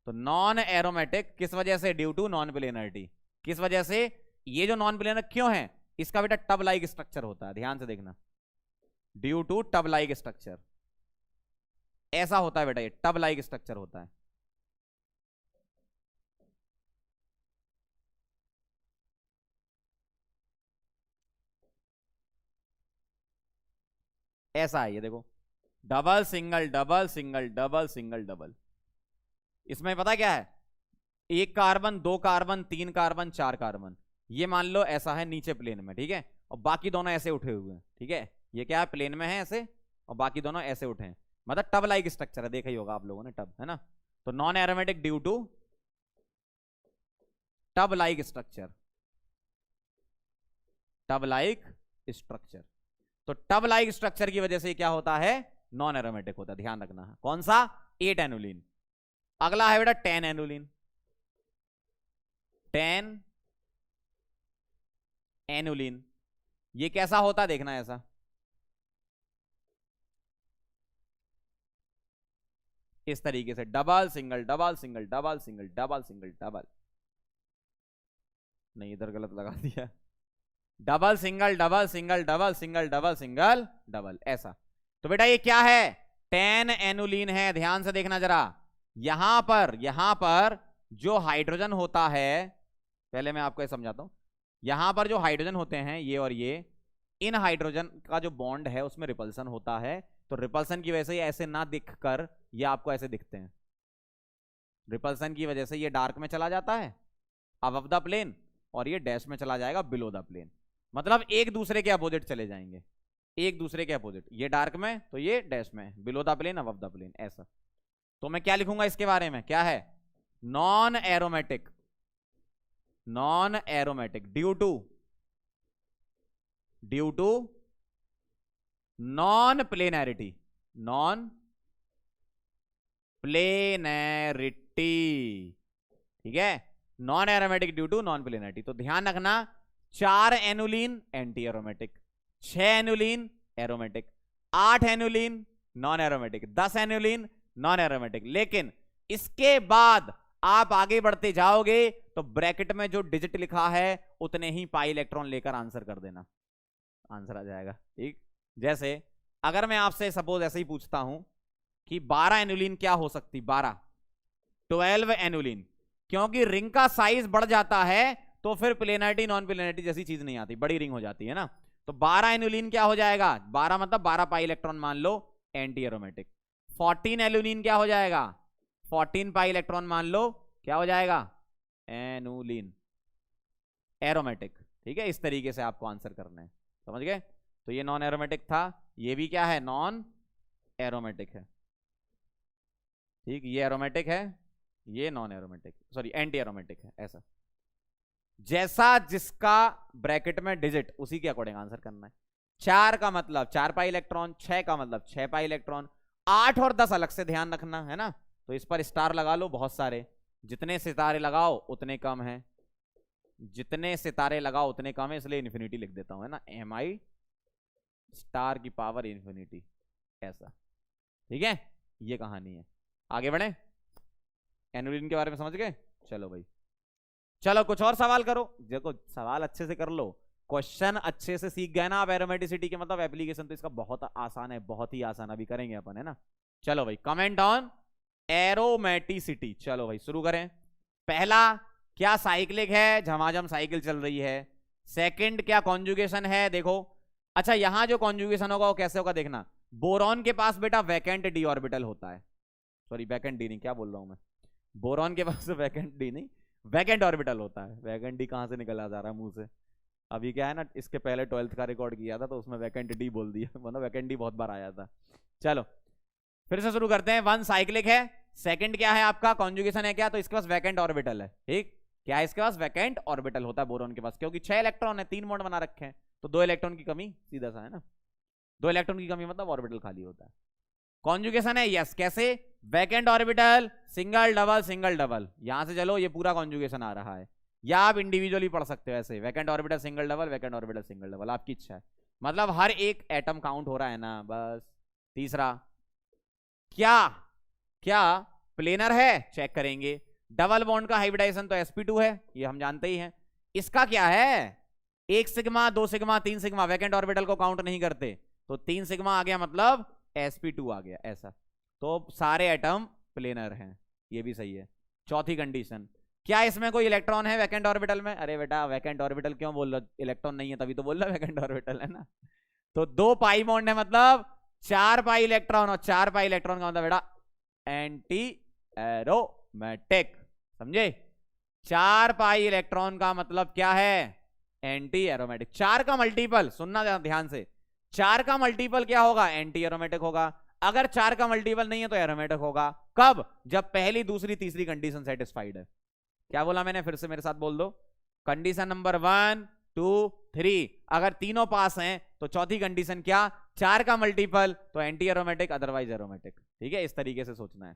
तो नॉन एरोमेटिक किस वजह से, ड्यू टू नॉन प्लेनरिटी, किस वजह से, ये जो नॉन प्लेनर क्यों है, इसका बेटा टब लाइक स्ट्रक्चर होता है, ध्यान से देखना, due to tub like structure, ऐसा होता है बेटा, ये टब लाइक स्ट्रक्चर होता है। ऐसा है ये देखो, double single double single double single double, इसमें पता क्या है, 1 कार्बन 2 कार्बन 3 कार्बन 4 कार्बन, ये मान लो ऐसा है नीचे प्लेन में, ठीक है, और बाकी दोनों ऐसे उठे हुए हैं, ठीक है, ये क्या है प्लेन में है ऐसे, और बाकी दोनों ऐसे उठे हैं, मतलब टब लाइक स्ट्रक्चर है, देखा ही होगा आप लोगों ने टब, है ना। तो non aromatic due to tub like structure, tub like structure, तो टब लाइक स्ट्रक्चर की वजह से क्या होता है, नॉन एरोमेटिक होता है, ध्यान रखना है, कौन सा, 8 एनुलिन। अगला है बेटा 10 एनुलिन, 10 एनुलिन, ये कैसा होता देखना, ऐसा इस तरीके से, double single double single double single double single double, नहीं इधर गलत लगा दिया, double single double single double single double single double, ऐसा। तो बेटा ये क्या है, 10 एनुलिन है, ध्यान से देखना जरा, यहां पर जो हाइड्रोजन होता है, पहले मैं आपको ये समझाता हूं, यहां पर जो हाइड्रोजन होते हैं ये और ये, इन हाइड्रोजन का जो बॉन्ड है उसमें रिपल्सन होता है, तो रिपल्सन की वजह से ये ऐसे ना दिखकर ये आपको ऐसे दिखते हैं, रिपल्सन की वजह से ये डार्क में चला जाता है अबव द प्लेन, और ये डैश में चला जाएगा बिलो द प्लेन, मतलब एक दूसरे के अपोजिट चले जाएंगे, एक दूसरे के अपोजिट, ये डार्क में तो ये डैश में, below the plane above the plane, ऐसा। तो मैं क्या लिखूंगा इसके बारे में, क्या है, non aromatic, non aromatic due to non planarity, non planarity, ठीक है, non aromatic due to non planarity. तो ध्यान रखना, 4 annulene anti aromatic, 6 annulene aromatic, 8 annulene non aromatic, 10 annulene non aromatic, लेकिन इसके बाद आप आगे बढ़ते जाओगे तो ब्रैकेट में जो डिजिट लिखा है उतने ही पाई इलेक्ट्रॉन लेकर आंसर कर देना, आंसर आ जाएगा। ठीक, जैसे अगर मैं आपसे सपोज ऐसे ही पूछता हूं कि 12 एनुलिन क्या हो सकती, 12 12 एनुलिन, क्योंकि रिंग का साइज बढ़ जाता है तो फिर प्लेनरिटी नॉन प्लेनरिटी जैसी चीज नहीं आती, बड़ी रिंग हो जाती है ना। तो 12 एनुलिन क्या हो जाएगा, 12 मतलब 12 पाई इलेक्ट्रॉन मान लो एंटी एरोमेटिक, 14 एनुलिन क्या हो जाएगा, 14 पाई इलेक्ट्रॉन मान लो क्या हो जाएगा, एनुलिन एरोमेटिक। ठीक है, इस तरीके से आपको आंसर करना है, समझ गए। तो ये नॉन एरोमेटिक था, ये भी क्या है, नॉन एरोमेटिक है। ठीक, ये एरोमेटिक है, ये non aromatic, sorry anti aromatic है, ऐसा। जैसा जिसका ब्रैकेट में डिजिट उसी के अकॉर्डिंग आंसर करना है। 4 का मतलब 4 पाई इलेक्ट्रॉन, 6 का मतलब 6 पाई इलेक्ट्रॉन, 8 और 10 अलग से ध्यान रखना है ना। तो इस पर स्टार लगा लो बहुत सारे, जितने सितारे लगाओ उतने कम है, जितने सितारे लगाओ उतने कम है, इसलिए इन्फिनिटी लिख देता हूं, है ना, mi स्टार की पावर इन्फिनिटी, ऐसा। ठीक है, ये कहानी है, आगे बढ़े। एनुलिन के बारे में समझ गए? चलो भाई, चलो कुछ और सवाल करो। देखो सवाल अच्छे से कर लो, क्वेश्चन अच्छे से सीख गए ना आप एरोमेटिसिटी के, मतलब एप्लीकेशन तो इसका बहुत आसान है, बहुत ही आसान, अभी करेंगे अपन, है ना। चलो भाई, कमेंट ऑन एरोमेटिसिटी। चलो भाई शुरू करें। पहला, क्या साइक्लिक है, झमाझम साइकिल चल रही है। सेकंड, क्या कॉन्जुगेशन है, देखो। अच्छा, यहां जो कॉन्जुगेशन होगा वो कैसे होगा देखना। बोरॉन के पास बेटा वैकेंट डी ऑर्बिटल होता है, सॉरी वैकेंट डी नहीं, क्या बोल रहा हूं मैं, बोरॉन के पास वैकेंट डी नहीं, वैकेंट ऑर्बिटल होता है। वैकेंट डी कहां से निकला जा रहा है मुंह से, अभी क्या है ना, इसके पहले 12th का रिकॉर्ड किया था तो उसमें वैकेंट डी बोल दिया, मतलब वैकेंट डी बहुत बार आया था। चलो फिर से शुरू करते हैं। वन साइक्लिक है, सेकंड क्या है आपका, कॉन्जुगेशन है क्या, तो इसके पास वैकेंट ऑर्बिटल है। ठीक, क्या है इसके पास, वैकेंट ऑर्बिटल होता है बोरॉन के पास, क्योंकि 6 इलेक्ट्रॉन है, 3 बॉन्ड बना रखे हैं, तो 2 इलेक्ट्रॉन की कमी, सीधा सा है ना, 2 इलेक्ट्रॉन की कमी मतलब ऑर्बिटल खाली होता है। कॉन्जुगेशन है, यस, कैसे, vacant orbital single double single double, यहां से चलो ये पूरा कॉन्जुगेशन आ रहा है, या आप इंडिविजुअली पढ़ सकते हो ऐसे, vacant orbital single double, vacant orbital single double, आपकी इच्छा है, मतलब हर एक एटम काउंट हो रहा है ना, बस। तीसरा, क्या क्या प्लेनर है, चेक करेंगे। डबल बॉन्ड का हाइब्रिडाइजेशन तो sp2 है, ये हम जानते ही हैं। इसका क्या है, 1 sigma 2 sigma 3 sigma, vacant orbital को काउंट नहीं करते, तो 3 सिग्मा आ गया, मतलब sp2 आ गया, ऐसा। तो सारे एटम प्लेनर हैं, ये भी सही है। चौथी कंडीशन, क्या इसमें कोई इलेक्ट्रॉन है वैकेंट ऑर्बिटल में, अरे बेटा वैकेंट ऑर्बिटल क्यों बोल रहा, इलेक्ट्रॉन नहीं है तभी तो बोल रहा वैकेंट ऑर्बिटल है ना। तो 2 पाई बॉन्ड है, मतलब 4 पाई इलेक्ट्रॉन, और 4 पाई इलेक्ट्रॉन का मतलब बेटा एंटी एरोमेटिक, समझे। 4 पाई इलेक्ट्रॉन का मतलब क्या है, एंटी एरोमेटिक। 4 का मल्टीपल, सुनना ध्यान से, 4 का मल्टीपल क्या होगा, एंटी एरोमेटिक होगा। अगर 4 का मल्टीपल नहीं है तो एरोमेटिक होगा, कब, जब पहली दूसरी तीसरी कंडीशन सेटिस्फाइड है। क्या बोला मैंने, फिर से मेरे साथ बोल दो। कंडीशन नंबर 1 2 3, अगर तीनों पास हैं तो चौथी कंडीशन क्या, 4 का मल्टीपल तो एंटी एरोमेटिक, अदरवाइज एरोमेटिक। ठीक है, इस तरीके से सोचना है।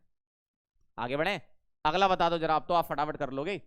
आगे बढ़े, अगला बता दो जरा, आप तो आप फटाफट कर लोगे।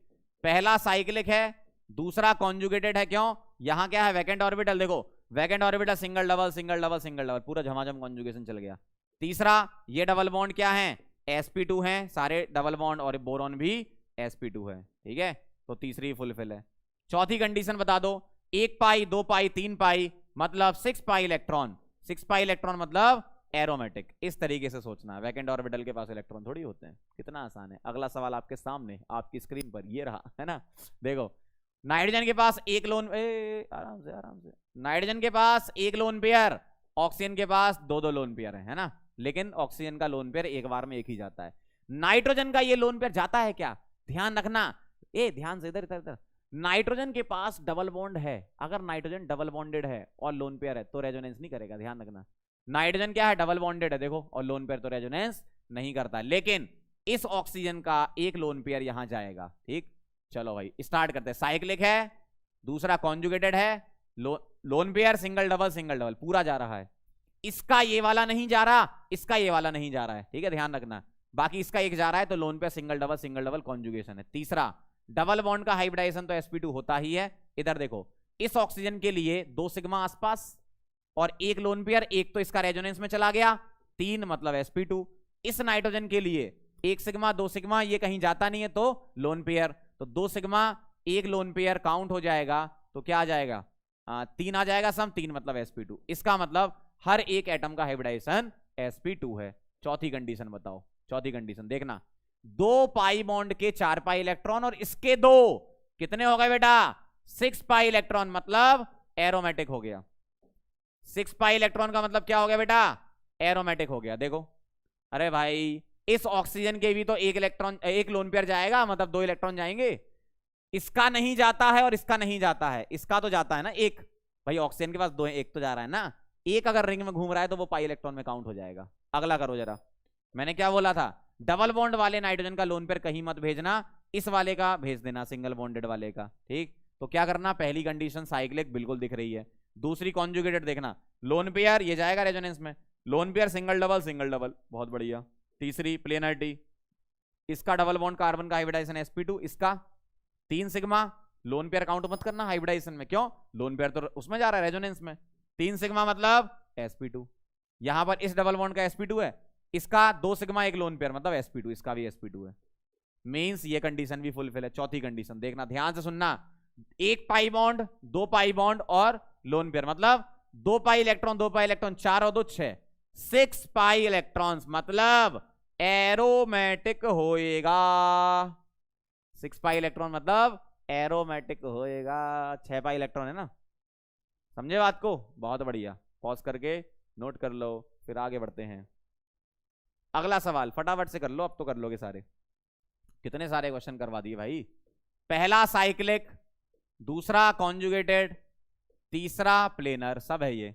पहला साइक्लिक है, दूसरा कॉन्जुगेटेड है, क्यों, यहां क्या है, वैकेंट ऑर्बिटल, देखो vacant orbital single double single double single double, पूरा झमाझम कॉन्जुगेशन चल गया। तीसरा, ये डबल बॉन्ड क्या है, sp2 है, सारे डबल बॉन्ड, और बोरॉन भी sp2 है। ठीक है, तो तीसरी फुलफिल है। चौथी कंडीशन बता दो, 1 पाई 2 पाई 3 पाई मतलब 6 पाई इलेक्ट्रॉन, 6 पाई इलेक्ट्रॉन मतलब एरोमेटिक। इस तरीके से सोचना है, वैकेंट ऑर्बिटल के पास इलेक्ट्रॉन थोड़ी होते हैं, कितना आसान है। अगला सवाल आपके सामने, आपकी स्क्रीन पर ये रहा, है ना। देखो, नाइट्रोजन के पास एक लोन, आराम से आराम से, नाइट्रोजन के पास एक लोन पेयर, ऑक्सीजन के पास 2-2 लोन पेयर है ना, लेकिन ऑक्सीजन का लोन पेयर एक बार में एक ही जाता है। नाइट्रोजन का ये लोन पेयर जाता है क्या, ध्यान रखना, ध्यान से, इधर इधर इधर। नाइट्रोजन के पास डबल बॉन्ड है, अगर नाइट्रोजन डबल बॉन्डेड है और लोन पेयर है तो रेजोनेंस नहीं करेगा, ध्यान रखना। नाइट्रोजन क्या है, डबल बॉन्डेड है, देखो, और लोन पेयर, तो रेजोनेंस नहीं करता। लेकिन इस ऑक्सीजन का एक लोन पेयर यहां जाएगा। ठीक, चलो भाई स्टार्ट करते हैं। साइक्लिक है, दूसरा कॉन्जुगेटेड है, लोन पेयर सिंगल डबल पूरा जा रहा है। इसका ये वाला नहीं जा रहा, इसका ये वाला नहीं जा रहा है, ठीक है, ध्यान रखना। बाकी इसका एक जा रहा है, तो lone pair single double conjugation है। तीसरा, डबल बॉन्ड का हाइब्रिडाइजेशन तो sp2 होता ही है। इधर देखो, इस ऑक्सीजन के लिए 2 सिग्मा आसपास और एक लोन पेयर, एक तो इसका रेजोनेंस में चला गया, 3 मतलब sp2। इस नाइट्रोजन के लिए 1 सिग्मा 2 सिग्मा, ये कहीं जाता नहीं है तो लोन पेयर, तो 2 सिग्मा 1 लोन पेयर काउंट हो जाएगा, तो क्या आ जाएगा, 3 आ जाएगा सम, 3 मतलब sp2। इसका मतलब हर एक एटम का हाइब्रिडाइजेशन sp2 है। चौथी कंडीशन बताओ, चौथी कंडीशन देखना, 2 पाई बॉन्ड के 4 पाई इलेक्ट्रॉन और इसके 2 कितने हो गए बेटा, 6 पाई इलेक्ट्रॉन, मतलब एरोमेटिक हो गया। 6 पाई इलेक्ट्रॉन का मतलब क्या हो गया बेटा, एरोमेटिक हो गया। देखो, अरे भाई इस ऑक्सीजन के भी तो एक इलेक्ट्रॉन, एक लोन पेयर जाएगा, मतलब 2 इलेक्ट्रॉन जाएंगे। इसका नहीं जाता है और इसका नहीं जाता है, इसका तो जाता है ना एक, भाई ऑक्सीजन के पास 2 है, एक तो जा रहा है ना, एक अगर रिंग में घूम रहा है तो वो पाई इलेक्ट्रॉन में काउंट हो जाएगा। अगला करो जरा, मैंने क्या बोला था, डबल बॉन्ड वाले नाइट्रोजन का लोन पेयर कहीं मत भेजना, इस वाले का भेज देना, सिंगल बॉन्डेड वाले का। ठीक, तो क्या करना, पहली कंडीशन साइक्लिक बिल्कुल दिख रही है, दूसरी कॉन्जुगेटेड देखना, लोन पेयर ये जाएगा रेजोनेंस में, लोन पेयर सिंगल डबल, बहुत बढ़िया। तीसरी प्लेनरिटी, इसका डबल बॉन्ड कार्बन का हाइब्रिडाइजेशन sp2, इसका 3 सिग्मा, लोन पेयर काउंट मत करना हाइब्रिडाइजेशन में, क्यों, लोन पेयर तो उसमें जा रहा है रेजोनेंस में, 3 सिग्मा मतलब sp2। यहां पर इस डबल बॉन्ड का sp2 है, इसका 2 सिग्मा 1 लोन पेयर मतलब sp2, इसका भी sp2 है। मींस ये कंडीशन भी फुलफिल है। चौथी कंडीशन देखना, ध्यान से सुनना, एक पाई बॉन्ड, दो पाई बॉन्ड और लोन पेयर, मतलब दो पाई इलेक्ट्रॉन, 4 और 2 6, 6 पाई इलेक्ट्रॉन्स, मतलब एरोमेटिक होएगा। 6 पाई इलेक्ट्रॉन मतलब एरोमेटिक होएगा। 6 पाई इलेक्ट्रॉन है ना, समझे बात को? बहुत बढ़िया, पॉज करके नोट कर लो, फिर आगे बढ़ते हैं। अगला सवाल फटाफट से कर लो, अब तो कर लोगे सारे। कितने सारे क्वेश्चन करवा दिए भाई। पहला साइक्लिक, दूसरा कॉन्जुगेटेड, तीसरा प्लेनर, सब है ये।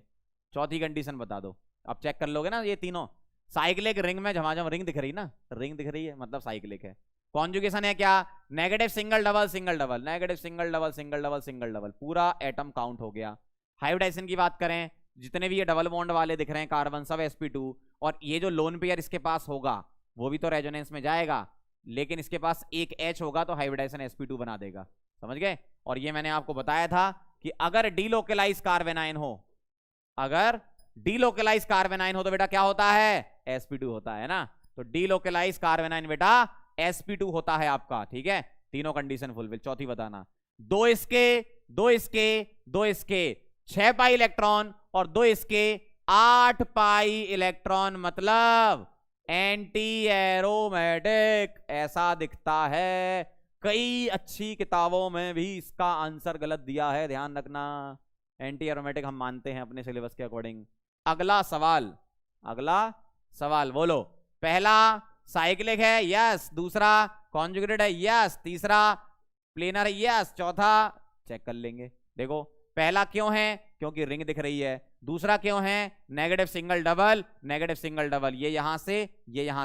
चौथी कंडीशन बता दो, अब चेक कर लोगे ना ये तीनों। साइक्लिक रिंग में झमाझम रिंग दिख रही ना, रिंग दिख रही है मतलब साइक्लिक है। कॉन्जुगेशन है क्या? Negative single double single double, negative single double single double single double, पूरा एटम काउंट हो गया। हाइब्रिडाइजेशन की बात करें, जितने भी ये डबल बॉन्ड वाले दिख रहे हैं कार्बन, सब sp2, और ये जो लोन पेयर इसके पास होगा वो भी तो रेजोनेंस में जाएगा, लेकिन इसके पास एक H होगा तो हाइब्रिडाइजेशन sp2 बना देगा, समझ गए? और ये मैंने आपको बताया था कि अगर डीलोकलाइज कार्बन आयन हो, अगर डीलोकलाइज कार्बन आयन हो तो बेटा क्या होता है? sp2 होता है ना। तो डीलोकलाइज कार्बन आयन बेटा sp2 होता है आपका, ठीक है? तीनों कंडीशन फुलफिल। चौथी बताना, दो इसके 6 पाई इलेक्ट्रॉन और 2 इसके 8 पाई इलेक्ट्रॉन, मतलब एंटी एरोमेटिक, ऐसा दिखता है। कई अच्छी किताबों में भी इसका आंसर गलत दिया है, ध्यान रखना। एंटी एरोमेटिक हम मानते हैं अपने सिलेबस के अकॉर्डिंग। अगला सवाल बोलो। पहला साइक्लिक है, यस। दूसरा कॉन्जुगेटेड है, यस। तीसरा प्लेनर है, यस। चौथा चेक कर लेंगे। देखो पहला क्यों है? क्योंकि रिंग दिख रही है। दूसरा क्यों है? नेगेटिव सिंगल डबल, ये यहां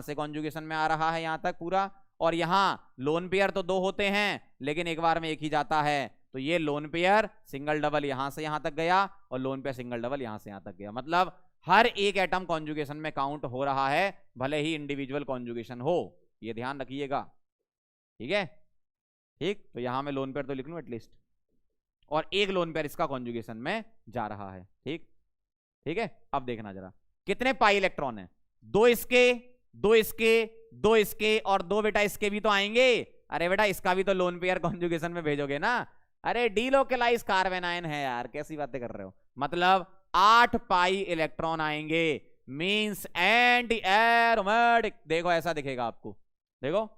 से कॉन्जुगेशन में आ रहा है यहां तक पूरा। और यहां लोन पेयर तो 2 होते हैं लेकिन एक बार में एक ही जाता है, तो ये लोन पेयर सिंगल डबल यहां से यहां तक गया और लोन पेयर सिंगल डबल यहां से यहां तक गया, मतलब हर एक एटम कॉन्जुगेशन में काउंट हो रहा है, भले ही इंडिविजुअल कॉन्जुगेशन हो। ये ध्यान रखिएगा, ठीक है? ठीक, तो यहां मैं लोन पेयर तो लिख लूं एटलीस्ट, और एक लोन पेयर इसका कॉन्जुगेशन में जा रहा है, ठीक है? अब देखना जरा कितने पाई इलेक्ट्रॉन है। 2 इसके, 2 इसके, 2 इसके और 2 बेटा इसके भी तो आएंगे। अरे बेटा इसका भी तो लोन पेयर कॉन्जुगेशन में भेजोगे ना। अरे डीलोकलाइज कार्बन आयन है यार, कैसी बातें कर रहे हो? मतलब 8 पाई इलेक्ट्रॉन आएंगे, मींस एंटी एरोमेटिक। देखो ऐसा दिखेगा आपको, देखो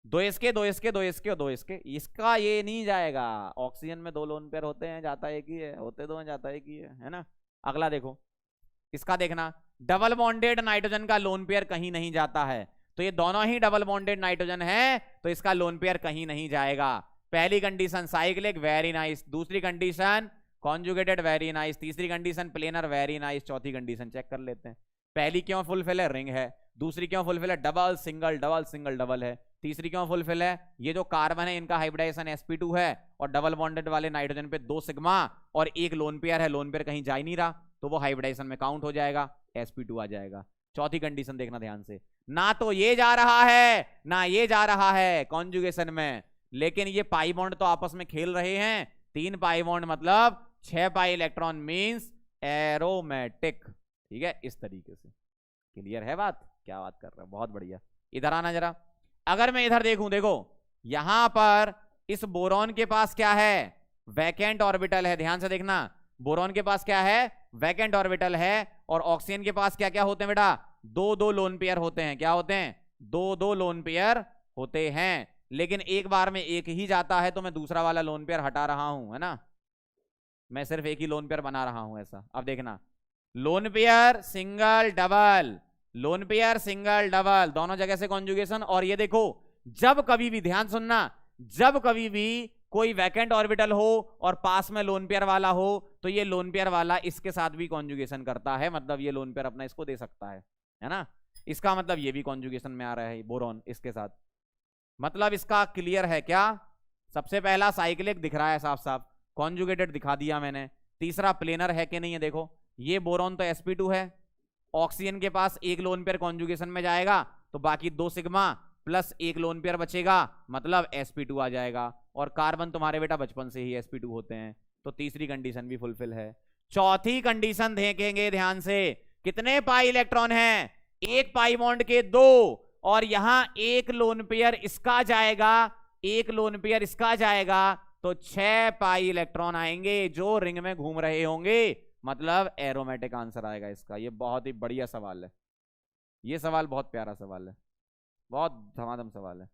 2 इसके, 2 इसके, 2 इसके और 2 इसके, इसका ये नहीं जाएगा। ऑक्सीजन में 2 लोन पेयर होते हैं, जाता एक ही है, होते 2 हैं, जाता एक ही है ना? अगला देखो, इसका देखना, डबल बॉन्डेड नाइट्रोजन का लोन पेयर कहीं नहीं जाता है, तो ये दोनों ही डबल बॉन्डेड नाइट्रोजन है, तो इसका लोन पेयर कहीं नहीं जाएगा। पहली कंडीशन साइक्लिक, वेरी नाइस। दूसरी कंडीशन कॉन्जुगेटेड, वेरी नाइस। तीसरी कंडीशन प्लेनर, वेरी नाइस। चौथी कंडीशन चेक कर लेते हैं। पहली क्यों फुलफिल है? रिंग है। दूसरी क्यों फुलफिल है? Double single double single double है। तीसरी क्यों फुलफिल है? ये जो कार्बन है इनका हाइब्रिडाइजेशन sp2 है और डबल बॉन्डेड वाले नाइट्रोजन पे 2 सिग्मा और एक लोन पेयर है, लोन पेयर कहीं जा ही नहीं रहा, तो वो हाइब्रिडाइजेशन में काउंट हो जाएगा, sp2 आ जाएगा। चौथी कंडीशन देखना ध्यान से, ना तो ये जा रहा है ना ये जा रहा है कॉन्जुगेशन में, लेकिन ये पाई बॉन्ड तो आपस में खेल रहे हैं। 3 पाई बॉन्ड मतलब 6 पाई इलेक्ट्रॉन, मींस एरोमेटिक, ठीक है? इस तरीके से क्लियर है बात? क्या बात कर रहा है, बहुत बढ़िया। इधर आना जरा, अगर मैं इधर देखूं, देखो यहां पर इस बोरॉन के पास क्या है? वैकेंट ऑर्बिटल है। ध्यान से देखना, बोरॉन के पास क्या है? वैकेंट ऑर्बिटल है। और ऑक्सीजन के पास क्या क्या होते हैं बेटा? 2-2 लोन पेयर होते हैं। क्या होते हैं? 2-2 लोन पेयर होते हैं, लेकिन एक बार में एक ही जाता है, तो मैं दूसरा वाला लोन पेयर हटा रहा हूं, है ना? मैं सिर्फ एक ही लोन पेयर बना रहा हूं ऐसा। अब देखना, lone pair single double, lone pair single double, दोनों जगह से कॉन्जुगेशन। और ये देखो, जब कभी भी, ध्यान सुनना, जब कभी भी कोई वैकेंट ऑर्बिटल हो और पास में लोन पेयर वाला हो, तो ये लोन पेयर वाला इसके साथ भी कॉन्जुगेशन करता है, मतलब ये लोन पेयर अपना इसको दे सकता है ना? इसका मतलब ये भी कॉन्जुगेशन में आ रहा है बोरॉन इसके साथ, मतलब इसका क्लियर है क्या? सबसे पहला साइक्लिक दिख रहा है साफ साफ, कॉन्जुगेटेड दिखा दिया मैंने। तीसरा प्लेनर है कि नहीं है, देखो ये बोरॉन तो sp2 है, ऑक्सीजन के पास एक लोन पेयर कॉन्जुगेशन में जाएगा तो बाकी 2 सिग्मा प्लस एक लोन पेयर बचेगा, मतलब sp2 आ जाएगा। और कार्बन तुम्हारे बेटा बचपन से ही sp2 होते हैं, तो तीसरी कंडीशन भी फुलफिल है। चौथी कंडीशन देखेंगे ध्यान से, कितने पाई इलेक्ट्रॉन हैं? 1 पाई बॉन्ड के 2 और यहां एक लोन पेयर इसका जाएगा, एक लोन पेयर इसका जाएगा, तो 6 पाई इलेक्ट्रॉन आएंगे जो रिंग में घूम रहे होंगे, मतलब एरोमेटिक आंसर आएगा इसका। ये बहुत ही बढ़िया सवाल है, ये सवाल बहुत प्यारा सवाल है, बहुत धमाधम सवाल है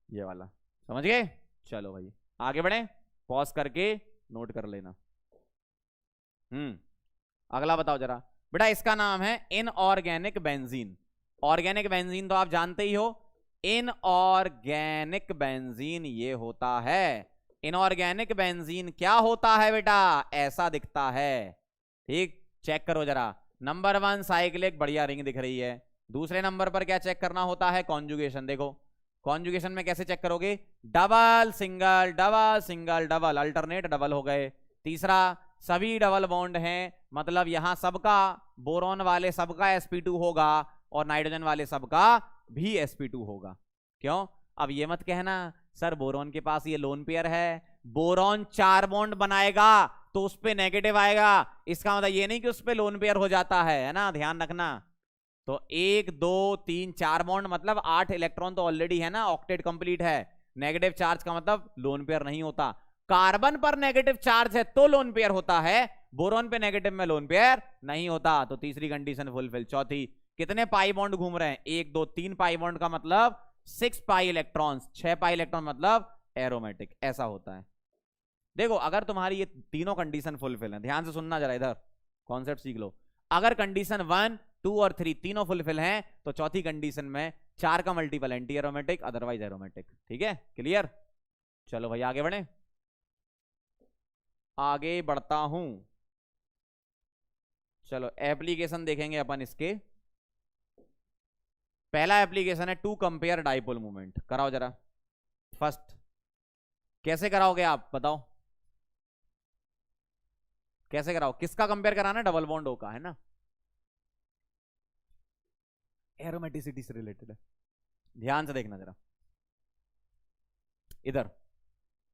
ये वाला, समझ गए? चलो भाई आगे बढ़े, पॉज करके नोट कर लेना। अगला बताओ जरा बेटा, इसका नाम है इनऑर्गेनिक बेंजीन। ऑर्गेनिक बेंजीन तो आप जानते ही हो, इनऑर्गेनिक बेंजीन ये होता है। इनऑर्गेनिक बेंजीन क्या होता है बेटा? ऐसा दिखता है, ठीक? चेक करो जरा। नंबर 1 साइक्लिक, बढ़िया रिंग दिख रही है। दूसरे नंबर पर क्या चेक करना होता है? कॉन्जुगेशन। देखो कॉन्जुगेशन में कैसे चेक करोगे? Double single double single double, alternate double हो गए। तीसरा, सभी डबल बॉन्ड हैं, मतलब यहां सबका, बोरॉन वाले सबका sp2 होगा और नाइट्रोजन वाले सबका भी sp2 होगा। क्यों? अब ये मत कहना सर बोरॉन के पास ये लोन पेयर है, बोरॉन 4 बॉन्ड बनाएगा तो उस पे नेगेटिव आएगा, इसका मतलब ये नहीं कि उस पे लोन पेयर हो जाता है ना, ध्यान रखना। तो 1 2 3 4 बॉन्ड मतलब 8 इलेक्ट्रॉन तो ऑलरेडी है ना, ऑक्टेट कंप्लीट है। नेगेटिव चार्ज का मतलब लोन पेयर नहीं होता। कार्बन पर नेगेटिव चार्ज है तो लोन पेयर होता है, बोरॉन पे नेगेटिव में लोन पेयर नहीं होता। तो तीसरी कंडीशन फुलफिल। चौथी, कितने पाई बॉन्ड घूम रहे हैं? 1 2 3 पाई बॉन्ड का मतलब 6 पाई इलेक्ट्रॉन्स, 6 पाई इलेक्ट्रॉन मतलब एरोमेटिक, ऐसा होता है। देखो अगर तुम्हारी ये तीनों कंडीशन फुलफिल है, ध्यान से सुनना जरा, इधर कॉन्सेप्ट सीख लो। अगर कंडीशन 1 2 और 3 तीनों फुलफिल हैं तो चौथी कंडीशन में 4 का multiple anti aromatic, otherwise aromatic. ठीक है, क्लियर? चलो भाई आगे बढ़े, आगे बढ़ता हूं। चलो एप्लीकेशन देखेंगे अपन इसके। पहला एप्लीकेशन है टू कंपेयर डाइपोल मूवमेंट। कराओ जरा फर्स्ट, कैसे कराओगे आप बताओ? कैसे कराओ? किसका कंपेयर कराना? डबल बॉन्ड ओ का, है ना? एरोमेटिसिटी से रिलेटेड है, ध्यान से देखना जरा। इधर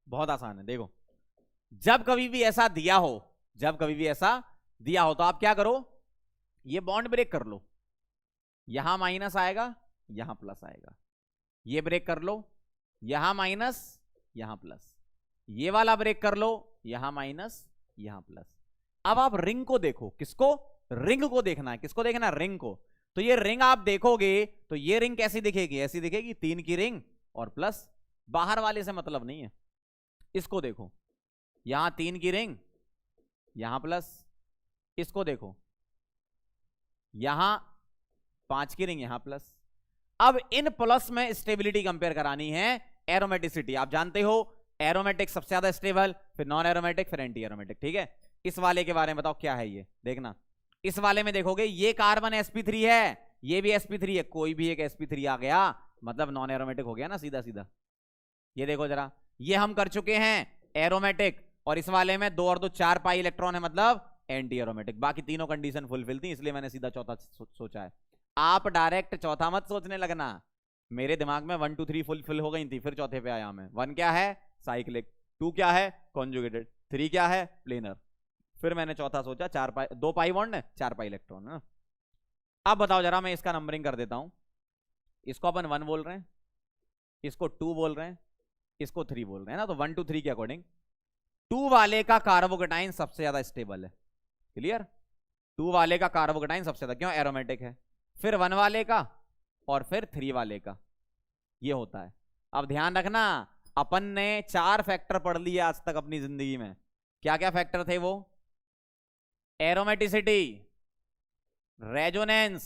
बहुत आसान है, देखो जब कभी भी ऐसा दिया हो, जब कभी भी ऐसा दिया हो तो आप क्या करो, ये बॉन्ड ब्रेक कर लो, यहां माइनस आएगा यहां प्लस आएगा, ये ब्रेक कर लो, यहां माइनस यहां प्लस, ये वाला ब्रेक कर लो, यहां माइनस यहां प्लस। अब आप रिंग को देखो, किसको? रिंग को देखना है। किसको देखना है? रिंग को। तो ये रिंग आप देखोगे तो ये रिंग कैसी दिखेगी? ऐसी दिखेगी, 3 की रिंग और प्लस, बाहर वाले से मतलब नहीं है। इसको देखो, यहां 3 की रिंग, यहां प्लस। इसको देखो, यहां 5 की रिंग, यहां प्लस। अब इन प्लस में स्टेबिलिटी कंपेयर करानी है, एरोमेटिसिटी। आप जानते हो एरोमेटिक सबसे ज्यादा स्टेबल, फिर नॉन एरोमेटिक, फिर एंटी एरोमेटिक। ठीक है, इस वाले के बारे में बताओ क्या है ये, देखना। इस वाले में देखोगे ये कार्बन sp3 है, ये भी sp3 है, कोई भी एक sp3 आ गया मतलब नॉन एरोमेटिक हो गया ना, सीधा सीधा। ये देखो जरा, ये हम कर चुके हैं एरोमेटिक, और इस वाले में 2 और 2 4 पाई इलेक्ट्रॉन है, मतलब एंटी एरोमेटिक। बाकी तीनों कंडीशन फुलफिल थी, इसलिए मैंने सीधा चौथा सोचा है। आप डायरेक्ट चौथा मत सोचने लगना, मेरे दिमाग में 1 2 3 फुलफिल हो गई थी, फिर चौथे पे आया मैं। 1 क्या है? साइक्लिक। 2 क्या है? कॉन्जुगेटेड। 3 क्या है? प्लेनर। फिर मैंने चौथा सोचा, 4 पाई, 2 पाई बॉन्ड है, 4 पाई इलेक्ट्रॉन है। अब बताओ जरा, मैं इसका नंबरिंग कर देता हूं। इसको अपन 1 बोल रहे हैं, इसको 2 बोल रहे हैं, इसको 3 बोल रहे हैं ना। तो 1 2 3 के अकॉर्डिंग 2 वाले का कार्बोकेटाइन सबसे ज्यादा स्टेबल है। क्लियर? 2 वाले का कार्बोकेटाइन सबसे ज्यादा, क्यों? एरोमेटिक है। फिर 1 वाले का, और फिर 3 वाले का, ये होता है। अब ध्यान रखना, अपन ने 4 फैक्टर पढ़ लिए आज तक अपनी जिंदगी में। क्या क्या फैक्टर थे वो? एरोमेटिसिटी, रेजोनेंस,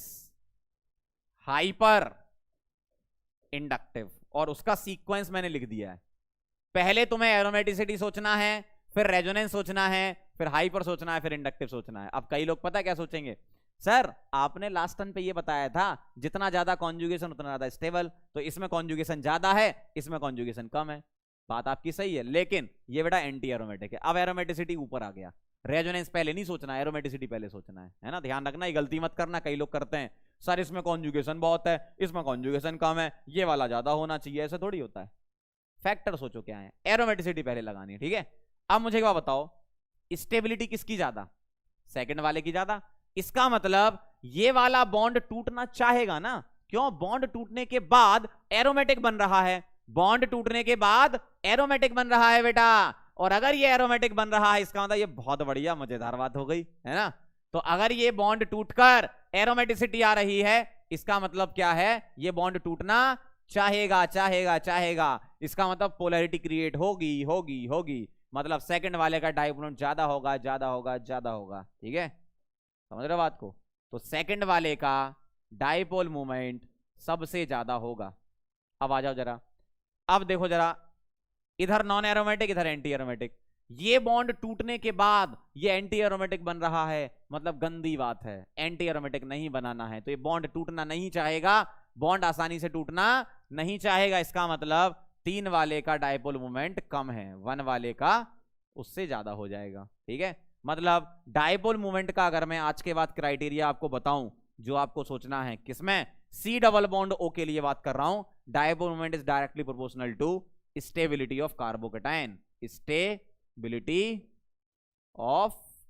हाइपर, इंडक्टिव, और उसका सीक्वेंस मैंने लिख दिया है। पहले तुम्हें एरोमेटिसिटी सोचना है, फिर रेजोनेंस सोचना है, फिर हाइपर सोचना है, फिर इंडक्टिव सोचना है। अब कई लोग पता है क्या सोचेंगे, सर आपने लास्ट टर्न पे ये बताया था जितना ज्यादा कॉन्जुगेशन उतना ज्यादा स्टेबल, तो इसमें कॉन्जुगेशन ज्यादा है, इसमें कॉन्जुगेशन कम है। बात आपकी सही है, लेकिन ये बेटा एंटी एरोमेटिक है। अब एरोमेटिसिटी ऊपर आ गया, रेजोनेंस पहले नहीं सोचना, एरोमेटिसिटी पहले सोचना है ना। ध्यान रखना, ये गलती मत करना, कई लोग करते हैं, सर इसमें कॉन्जुगेशन बहुत है, इसमें कॉन्जुगेशन कम है, ये वाला ज्यादा होना चाहिए, ऐसा थोड़ी होता है। फैक्टर सोचो क्या है, एरोमेटिसिटी पहले लगानी है। ठीक है, अब मुझे क्या बताओ, स्टेबिलिटी किसकी ज्यादा? सेकंड वाले की ज्यादा। इसका मतलब ये वाला बॉन्ड टूटना चाहेगा ना, क्यों? बॉन्ड टूटने के बाद एरोमेटिक बन रहा है, बॉन्ड टूटने के बाद एरोमेटिक बन रहा है बेटा। और अगर ये एरोमेटिक बन रहा है, इसका मतलब ये बहुत बढ़िया मजेदार बात हो गई है ना। तो अगर ये बॉन्ड टूटकर एरोमेटिसिटी आ रही है, इसका मतलब क्या है? ये बॉन्ड टूटना चाहेगा, चाहेगा, चाहेगा। इसका मतलब पोलैरिटी क्रिएट होगी, होगी, होगी। मतलब सेकंड वाले का डाइपोल ज्यादा होगा, ज्यादा होगा, ज्यादा होगा। ठीक है, समझ रहे हो बात को? तो सेकंड वाले का डाइपोल मोमेंट सबसे ज्यादा होगा। अब आ जाओ जरा, अब देखो जरा, इधर नॉन एरोमेटिक, इधर एंटी एरोमेटिक। ये बॉन्ड टूटने के बाद ये एंटी एरोमेटिक बन रहा है, मतलब गंदी बात है, एंटी एरोमेटिक नहीं बनाना है। तो ये बॉन्ड टूटना नहीं चाहेगा, बॉन्ड आसानी से टूटना नहीं चाहेगा। इसका मतलब 3 वाले का डाइपोल मोमेंट कम है, 1 वाले का उससे ज्यादा हो जाएगा। ठीक है, मतलब डाइपोल मोमेंट का अगर मैं आज के बाद क्राइटेरिया आपको बताऊं, जो आपको सोचना है किसमें, सी डबल बॉन्ड ओ के लिए बात कर रहा हूं। Dipole moment is directly proportional to stability of carbocation, stability of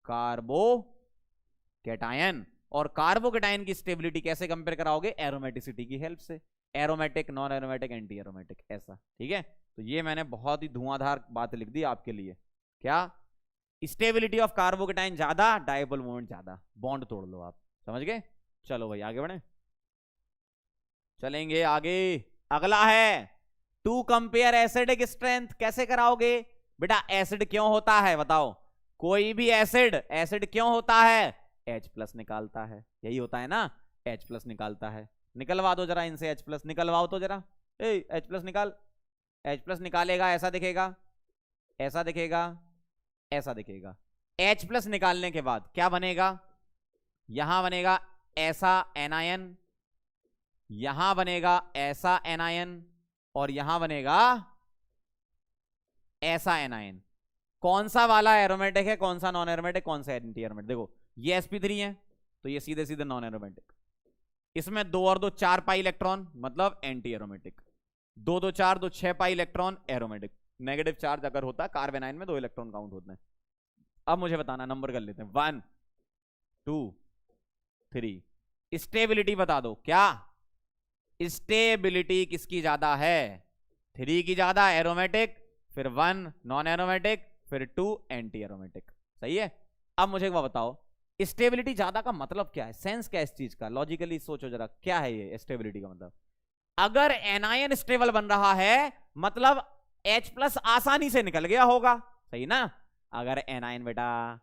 carbocation. और कार्बोकेटायन की स्टेबिलिटी कैसे कंपेयर कराओगे? एरोमेटिसिटी की हेल्प से, aromatic, non aromatic, anti aromatic, ऐसा। ठीक है, तो ये मैंने बहुत ही धुआंधार बात लिख दी आपके लिए। क्या? स्टेबिलिटी ऑफ कार्बोकेटायन ज्यादा, डाइपोल मोमेंट ज्यादा, बॉन्ड तोड़ लो आप। समझ गए? चलो भाई आगे बढ़े, चलेंगे आगे। अगला है टू कंपेयर एसिडिक स्ट्रेंथ। कैसे कराओगे बेटा? एसिड क्यों होता है बताओ? कोई भी एसिड क्यों होता है? H+ निकालता है, यही होता है ना, H+ निकालता है। निकलवा दो जरा इनसे H+, निकलवाओ तो जरा, H+ निकाल। H+ निकालेगा, ऐसा दिखेगा, ऐसा दिखेगा, ऐसा दिखेगा। H+ निकालने के बाद क्या बनेगा? यहां बनेगा ऐसा एनायन, यहां बनेगा ऐसा एनायन, और यहां बनेगा ऐसा एनायन। कौन सा वाला एरोमेटिक है, कौन सा नॉन एरोमेटिक, कौन सा एंटी एरोमेटिक? देखो ये sp3 है, तो ये सीधे सीधे नॉन एरोमेटिक। इसमें 2 और 2 4 पाई इलेक्ट्रॉन, मतलब anti aromatic. 2 2 4 2 6 pi electron, aromatic. Negative charge अगर होता है कार्बन आयन में 2 इलेक्ट्रॉन काउंट होते हैं। अब मुझे बताना, नंबर कर लेते हैं, 1 2 3। स्टेबिलिटी बता दो, क्या स्टेबिलिटी किसकी ज्यादा है? 3 की ज्यादा, एरोमेटिक, फिर 1 नॉन एरोमेटिक, फिर 2 एंटी एरोमेटिक। सही है। अब मुझे एक बात बताओ, स्टेबिलिटी ज्यादा का मतलब क्या है? सेंस क्या है इस चीज का? लॉजिकली सोचो जरा, क्या है ये स्टेबिलिटी का मतलब? अगर एनायन स्टेबल बन रहा है, मतलब H+ आसानी से निकल गया होगा, सही ना? अगर एनायन बेटा,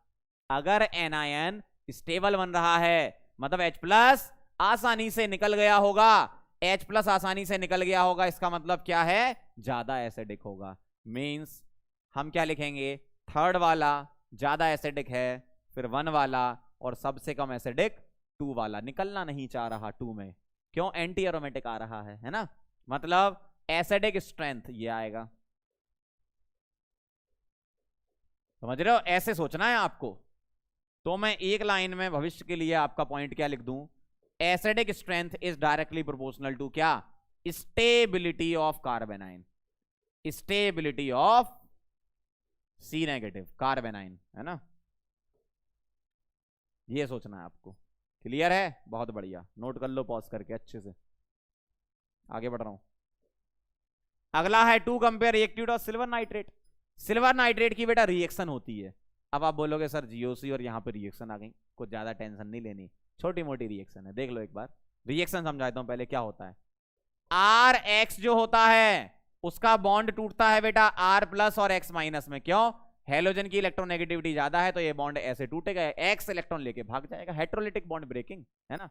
अगर एनायन स्टेबल बन रहा है, मतलब H+ आसानी से निकल गया होगा, H+ आसानी से निकल गया होगा, इसका मतलब क्या है? ज्यादा एसिडिक होगा। मींस हम क्या लिखेंगे? थर्ड वाला ज्यादा एसिडिक है, फिर 1 वाला, और सबसे कम एसिडिक 2 वाला। निकलना नहीं चाह रहा 2 में, क्यों? एंटी एरोमेटिक आ रहा है ना? मतलब एसिडिक स्ट्रेंथ ये आएगा। समझ रहे हो? ऐसे सोचना है आपको। तो मैं एक लाइन में भविष्य के लिए आपका पॉइंट क्या लिख दूं? Acidic strength is directly proportional to क्या? Stability of carbon ion, stability of C- carbon ion, है ना? ये सोचना है आपको। क्लियर है? बहुत बढ़िया, नोट कर लो पॉज करके अच्छे से। आगे बढ़ रहा हूं। अगला है to compare reactive of silver nitrate. Silver nitrate की बेटा रिएक्शन होती है। अब आप बोलोगे सर जीओसी और यहां पे रिएक्शन आ गई, कुछ ज्यादा टेंशन नहीं लेनी, छोटी मोटी रिएक्शन है, देख लो एक बार। रिएक्शन समझाता हूं पहले क्या होता है। RX जो होता है उसका बॉन्ड टूटता है बेटा R+ और X- में। क्यों? हेलोजन की इलेक्ट्रोनेगेटिविटी ज्यादा है, तो ये बॉन्ड ऐसे टूटेगा, X इलेक्ट्रॉन लेके भाग जाएगा, हेट्रोलिटिक बॉन्ड ब्रेकिंग, है ना?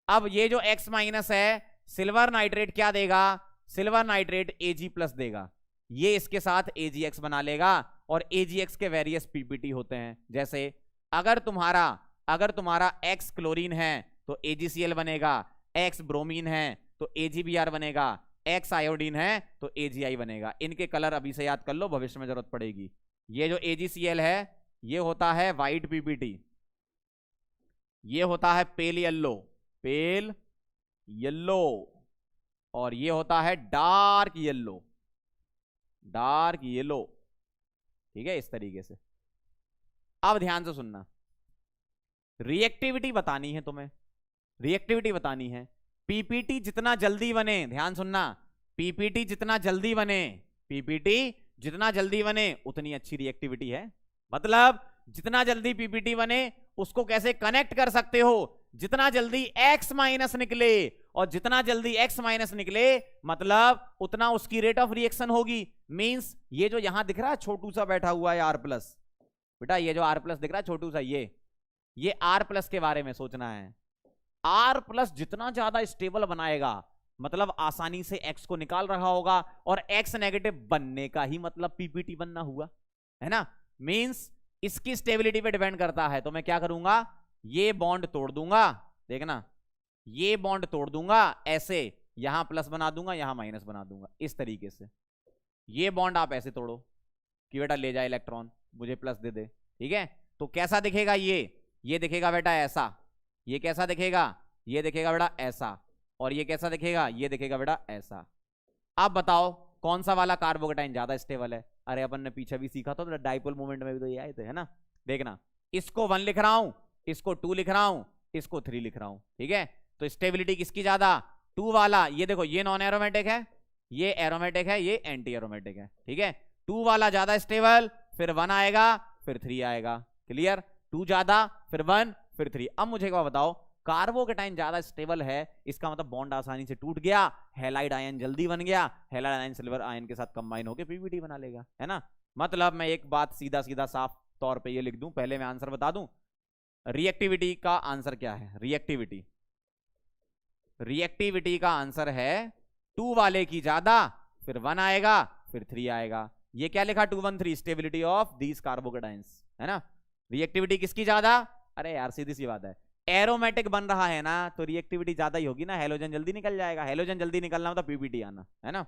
अब ये जो X- है, सिल्वर नाइट्रेट क्या देगा? सिल्वर नाइट्रेट Ag+ देगा, ये इसके साथ AgX बना लेगा, और AgX के वेरियस पीपीटी होते हैं। जैसे अगर तुम्हारा X क्लोरीन है तो AgCl बनेगा, X ब्रोमीन है तो AgBr बनेगा, X आयोडीन है तो AgI बनेगा। इनके कलर अभी से याद कर लो, भविष्य में जरूरत पड़ेगी। ये जो AgCl है ये होता है व्हाइट पीपीटी, ये होता है पेल येलो, और ये होता है डार्क येलो। ठीक है, इस तरीके से। अब ध्यान से सुनना, रिएक्टिविटी बतानी है तुम्हें, रिएक्टिविटी बतानी है। पीपीटी जितना जल्दी बने, ध्यान सुनना, पीपीटी जितना जल्दी बने, पीपीटी जितना जल्दी बने उतनी अच्छी रिएक्टिविटी है। मतलब जितना जल्दी पीपीटी बने उसको कैसे कनेक्ट कर सकते हो, जितना जल्दी x माइनस निकले, और जितना जल्दी x माइनस निकले मतलब उतना उसकी रेट ऑफ रिएक्शन होगी। मींस ये जो यहां दिख रहा है छोटू सा बैठा हुआ है R प्लस, बेटा ये जो R प्लस दिख रहा है छोटू सा, ये R प्लस के बारे में सोचना है। R प्लस जितना ज्यादा स्टेबल बनाएगा मतलब आसानी से x को निकाल रहा होगा, और x नेगेटिव बनने का ही मतलब पीपीटी बनना हुआ, है ना। मींस इसकी स्टेबिलिटी पे डिपेंड करता है। तो मैं क्या करूंगा, ये बॉन्ड तोड़ दूंगा, देखना ये बॉन्ड तोड़ दूंगा, ऐसे यहां प्लस बना दूंगा, यहां माइनस बना दूंगा, इस तरीके से। ये बॉन्ड आप ऐसे तोड़ो कि बेटा ले जाए इलेक्ट्रॉन, मुझे प्लस दे दे, ठीक है। तो कैसा दिखेगा ये दिखेगा बेटा ऐसा, ये कैसा दिखेगा, ये दिखेगा बेटा ऐसा, और ये कैसा दिखेगा, ये दिखेगा बेटा ऐसा। अब बताओ कौन सा वाला कार्बोकेटाइन ज्यादा स्टेबल है। अरे अपन ने पीछे भी सीखा था, तो डाइपोल मोमेंट में भी तो ये आए थे, है ना। देखना इसको 1 लिख रहा हूं, इसको 2 लिख रहा हूं, इसको 3 लिख रहा हूं, ठीक है। तो स्टेबिलिटी किसकी ज्यादा, 2 वाला। ये देखो ये नॉन एरोमेटिक है, ये एरोमेटिक है, ये एंटी एरोमेटिक है, ठीक है। 2 वाला ज्यादा स्टेबल, फिर 1 आएगा, फिर 3 आएगा, क्लियर। 2 ज्यादा, फिर 1, फिर 3। अब मुझे क्या बताओ, कार्बोकेटाइन ज्यादा स्टेबल है, इसका मतलब बॉन्ड आसानी से टूट गया, हैलाइड आयन जल्दी बन गया, हैलाइड आयन सिल्वर आयन के साथ कंबाइन होकर पीपीटी बना लेगा, है ना। मतलब मैं एक बात सीधा सीधा साफ तौर पे ये लिख दूं, पहले मैं आंसर बता दूं। रिएक्टिविटी का आंसर क्या है, रिएक्टिविटी का आंसर है 2 वाले की ज्यादा, फिर 1 आएगा, फिर 3 आएगा। ये क्या लिखा, 2 1 3, स्टेबिलिटी ऑफ दीज कार्बोकेटाइंस, है ना। रिएक्टिविटी किसकी ज्यादा, अरे यार सीधी सी बात है, एरोमेटिक बन रहा है ना तो रिएक्टिविटी ज्यादा ही होगी ना, हेलोजन जल्दी निकल जाएगा, हेलोजन जल्दी निकलना मतलब पीपीटी आना, है ना।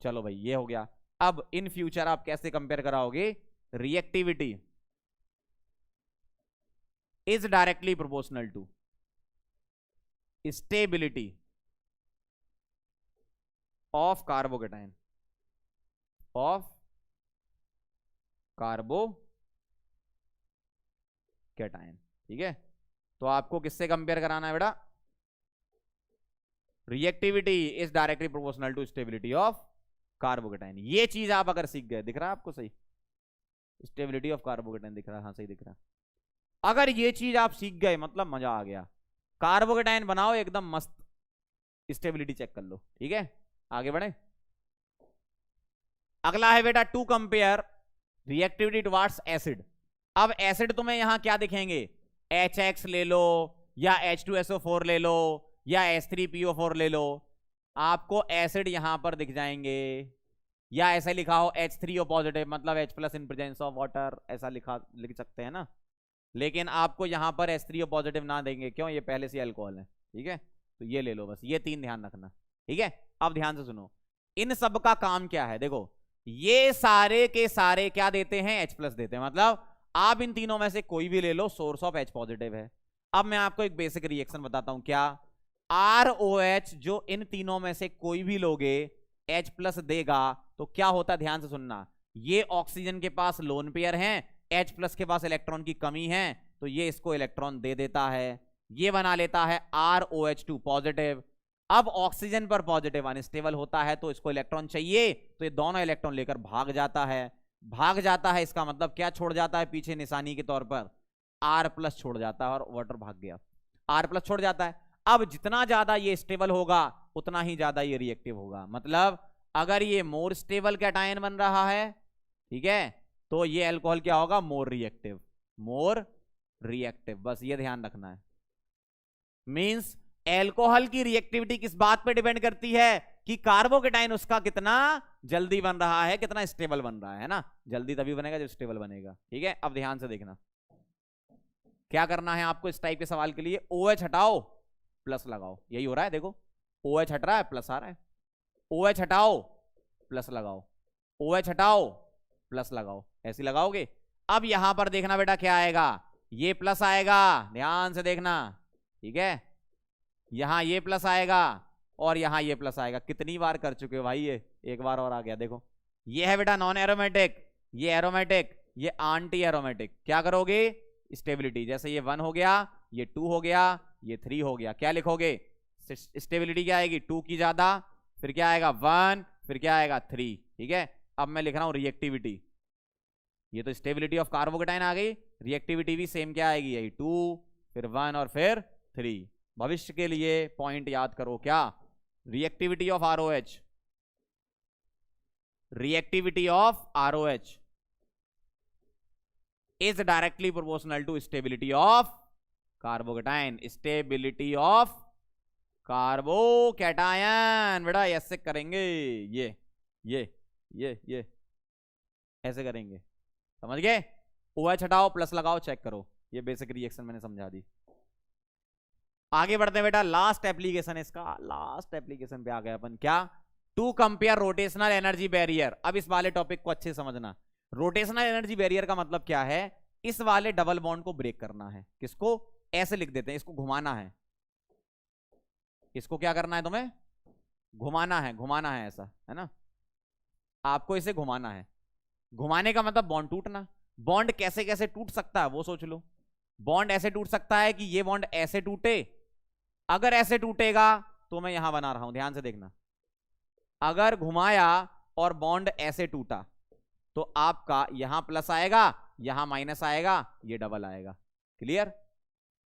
चलो भाई ये हो गया। अब इन फ्यूचर आप कैसे कंपेयर कराओगे, reactivity is directly proportional to stability of carbocation, ठीक है। तो आपको किससे कंपेयर कराना है बेटा, reactivity is directly proportional to stability of carbocation. ये चीज आप अगर सीख गए, दिख रहा है आपको सही, स्टेबिलिटी ऑफ कार्बोकेटाइन दिख रहा है, हाँ सही दिख रहा है। अगर ये चीज आप सीख गए मतलब मजा आ गया, कार्बोकेटाइन बनाओ एकदम मस्त, स्टेबिलिटी चेक कर लो, ठीक है। आगे बढ़े, अगला है बेटा to compare reactivity towards acid. अब एसिड तुम्हें यहां क्या दिखेंगे, HX ले लो, या H2SO4 ले लो, या H3PO4 ले लो, आपको एसिड यहां पर दिख जाएंगे। या ऐसा लिखा हो H3O पॉजिटिव मतलब H plus in presence of water, ऐसा लिख सकते हैं ना। लेकिन आपको यहां पर H3O पॉजिटिव ना देंगे, क्यों, ये पहले से अल्कोहल है, ठीक है। तो ये ले लो बस, ये 3 ध्यान रखना, ठीक है। अब ध्यान से सुनो, इन सब का काम क्या है, देखो ये सारे के सारे क्या देते हैं, H प्लस देते हैं। मतलब आप इन तीनों में से कोई भी ले लो, सोर्स ऑफ H पॉजिटिव है। अब मैं आपको एक बेसिक रिएक्शन बताता हूं, क्या, ROH जो इन तीनों में से कोई भी लोगे H प्लस देगा तो क्या होता है, ध्यान से सुनना। ये ऑक्सीजन के पास लोन पेयर हैं, H प्लस के पास इलेक्ट्रॉन की कमी है, तो ये इसको इलेक्ट्रॉन दे देता है, ये बना लेता है ROH2 पॉजिटिव। अब ऑक्सीजन पर पॉजिटिव अनस्टेबल होता है तो इसको इलेक्ट्रॉन चाहिए, तो ये दोनों इलेक्ट्रॉन लेकर भाग जाता है, इसका मतलब क्या छोड़ जाता है पीछे निशानी के तौर पर, R प्लस छोड़ जाता है, और वाटर भाग गया, R प्लस छोड़ जाता है। अब जितना ज्यादा ये स्टेबल होगा उतना ही ज्यादा ये रिएक्टिव होगा। मतलब अगर ये मोर स्टेबल कैटायन बन रहा है, ठीक है, तो ये अल्कोहल क्या होगा, मोर रिएक्टिव, बस ये ध्यान रखना है। मींस अल्कोहल की रिएक्टिविटी किस बात पे डिपेंड करती है कि कार्बोकेटाइन उसका कितना जल्दी बन रहा है, कितना स्टेबल बन रहा है ना। जल्दी तभी बनेगा जब स्टेबल बनेगा, ठीक है। अब ध्यान से देखना क्या करना है आपको इस टाइप के सवाल के लिए, OH हटाओ प्लस लगाओ, यही हो रहा है, देखो OH हट रहा है प्लस आ रहा है, OH हटाओ प्लस लगाओ, OH हटाओ प्लस लगाओ, ऐसे लगाओगे। अब यहां पर देखना बेटा क्या आएगा, ये प्लस आएगा, ध्यान से देखना, ठीक है। यहां ये प्लस आएगा और यहां ये प्लस आएगा। कितनी बार कर चुके हो भाई, ये एक बार और आ गया, देखो ये है बेटा नॉन एरोमेटिक, ये एरोमेटिक, ये एंटी एरोमेटिक। क्या करोगे, स्टेबिलिटी, जैसे ये 1 हो गया, ये 2 हो गया, ये 3 हो गया, क्या लिखोगे? स्टेबिलिटी क्या आएगी? 2 की ज्यादा, फिर क्या आएगा? 1, फिर क्या आएगा? 3। ठीक है, अब मैं लिख रहा हूं रिएक्टिविटी। ये तो स्टेबिलिटी ऑफ कार्बोकेटाइन आ गई, रिएक्टिविटी भी सेम क्या आएगी? यही 2, फिर 1 और फिर 3। भविष्य के लिए पॉइंट याद करो, क्या? Reactivity of ROH, reactivity of ROH is directly proportional to stability of carbocation, stability of carbocation. बेटा ऐसे करेंगे, ये ऐसे करेंगे, समझ गए? OH हटाओ, प्लस लगाओ, चेक करो। ये बेसिक रिएक्शन मैंने समझा दी। आगे बढ़ते हैं बेटा, लास्ट एप्लीकेशन है इसका, लास्ट एप्लीकेशन पे आ गए अपन। क्या? To compare rotational energy barrier. अब इस वाले टॉपिक को अच्छे समझना। रोटेशनल एनर्जी बैरियर का मतलब क्या है? इस वाले डबल बॉन्ड को ब्रेक करना है। किसको? ऐसे लिख देते हैं, इसको घुमाना है। इसको क्या करना है तुम्हें? घुमाना है, घुमाना है, ऐसा है ना? आपको इसे घुमाना है। घुमाने का मतलब बॉन्ड टूटना। बॉन्ड कैसे कैसे टूट सकता है वो सोच लो। बॉन्ड ऐसे टूट सकता है कि ये बॉन्ड ऐसे टूटे। अगर ऐसे टूटेगा तो मैं यहां बना रहा हूं, ध्यान से देखना। अगर घुमाया और बॉन्ड ऐसे टूटा तो आपका यहां प्लस आएगा, यहां माइनस आएगा, ये डबल आएगा। क्लियर?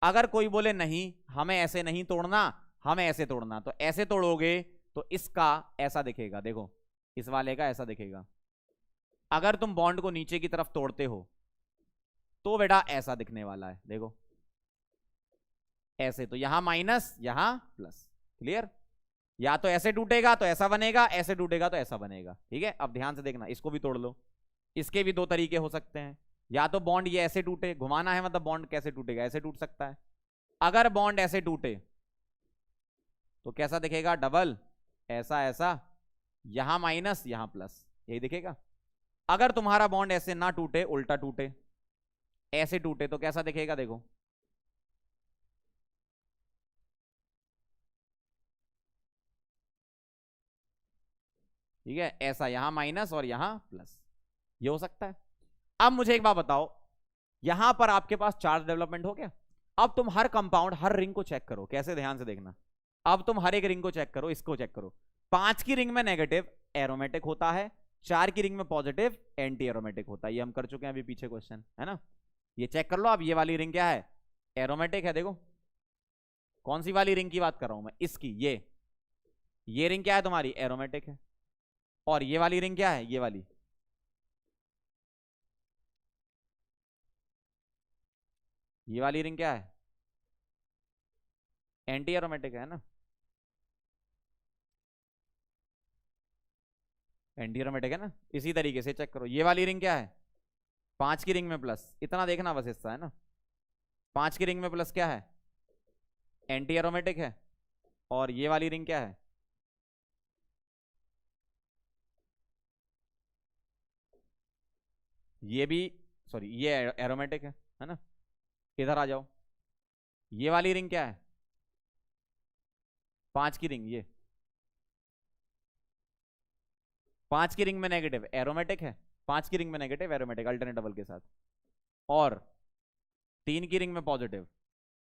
अगर कोई बोले नहीं हमें ऐसे नहीं तोड़ना, हमें ऐसे तोड़ना, तो ऐसे तोड़ोगे तो इसका ऐसा दिखेगा। देखो, इस वाले का ऐसा दिखेगा। अगर तुम बॉन्ड को नीचे की तरफ तोड़ते हो तो बेटा ऐसा दिखने वाला है। देखो ऐसे, तो यहां माइनस, यहां प्लस। क्लियर? या तो ऐसे टूटेगा तो ऐसा बनेगा, ऐसे टूटेगा तो ऐसा बनेगा। ठीक है, अब ध्यान से देखना, इसको भी तोड़ लो। इसके भी दो तरीके हो सकते हैं। या तो बॉन्ड ये ऐसे टूटे, घुमाना है मतलब बॉन्ड कैसे टूटेगा? ऐसे टूट सकता है। अगर बॉन्ड ऐसे टूटे तो कैसा दिखेगा? डबल, ऐसा ऐसा, यहां माइनस, यहां प्लस, यही दिखेगा। अगर तुम्हारा बॉन्ड ऐसे ना टूटे, उल्टा टूटे, ऐसे टूटे, तो कैसा दिखेगा? देखो, ठीक है, ऐसा, यहां माइनस और यहां प्लस, ये हो सकता है। अब मुझे एक बात बताओ, यहां पर आपके पास चार्ज डेवलपमेंट हो गया। अब तुम हर कंपाउंड, हर रिंग को चेक करो। कैसे? ध्यान से देखना। अब तुम हर एक रिंग को चेक करो, इसको चेक करो। 5 की रिंग में नेगेटिव एरोमेटिक होता है, 4 की रिंग में पॉजिटिव एंटी एरोमेटिक होता है। ये हम कर चुके हैं अभी पीछे क्वेश्चन, है ना? ये चेक कर लो। अब ये वाली रिंग क्या है? एरोमेटिक है। देखो कौन सी वाली रिंग की बात कर रहा हूं मैं? इसकी। ये रिंग क्या है तुम्हारी? एरोमेटिक है। और ये वाली रिंग क्या है? ये वाली, ये वाली रिंग क्या है? एंटी एरोमेटिक है ना? एंटी एरोमेटिक है ना? इसी तरीके से चेक करो। ये वाली रिंग क्या है? 5 की रिंग में प्लस, इतना देखना बस, हिस्सा है ना। 5 की रिंग में प्लस क्या है? एंटी एरोमेटिक है। और ये वाली रिंग क्या है? ये भी, सॉरी, ये एरोमेटिक है ना? इधर आ जाओ। ये वाली रिंग क्या है? 5 की रिंग, ये 5 की रिंग में नेगेटिव एरोमेटिक है। 5 की रिंग में नेगेटिव एरोमेटिक अल्टरनेट डबल के साथ। और 3 की रिंग में पॉजिटिव,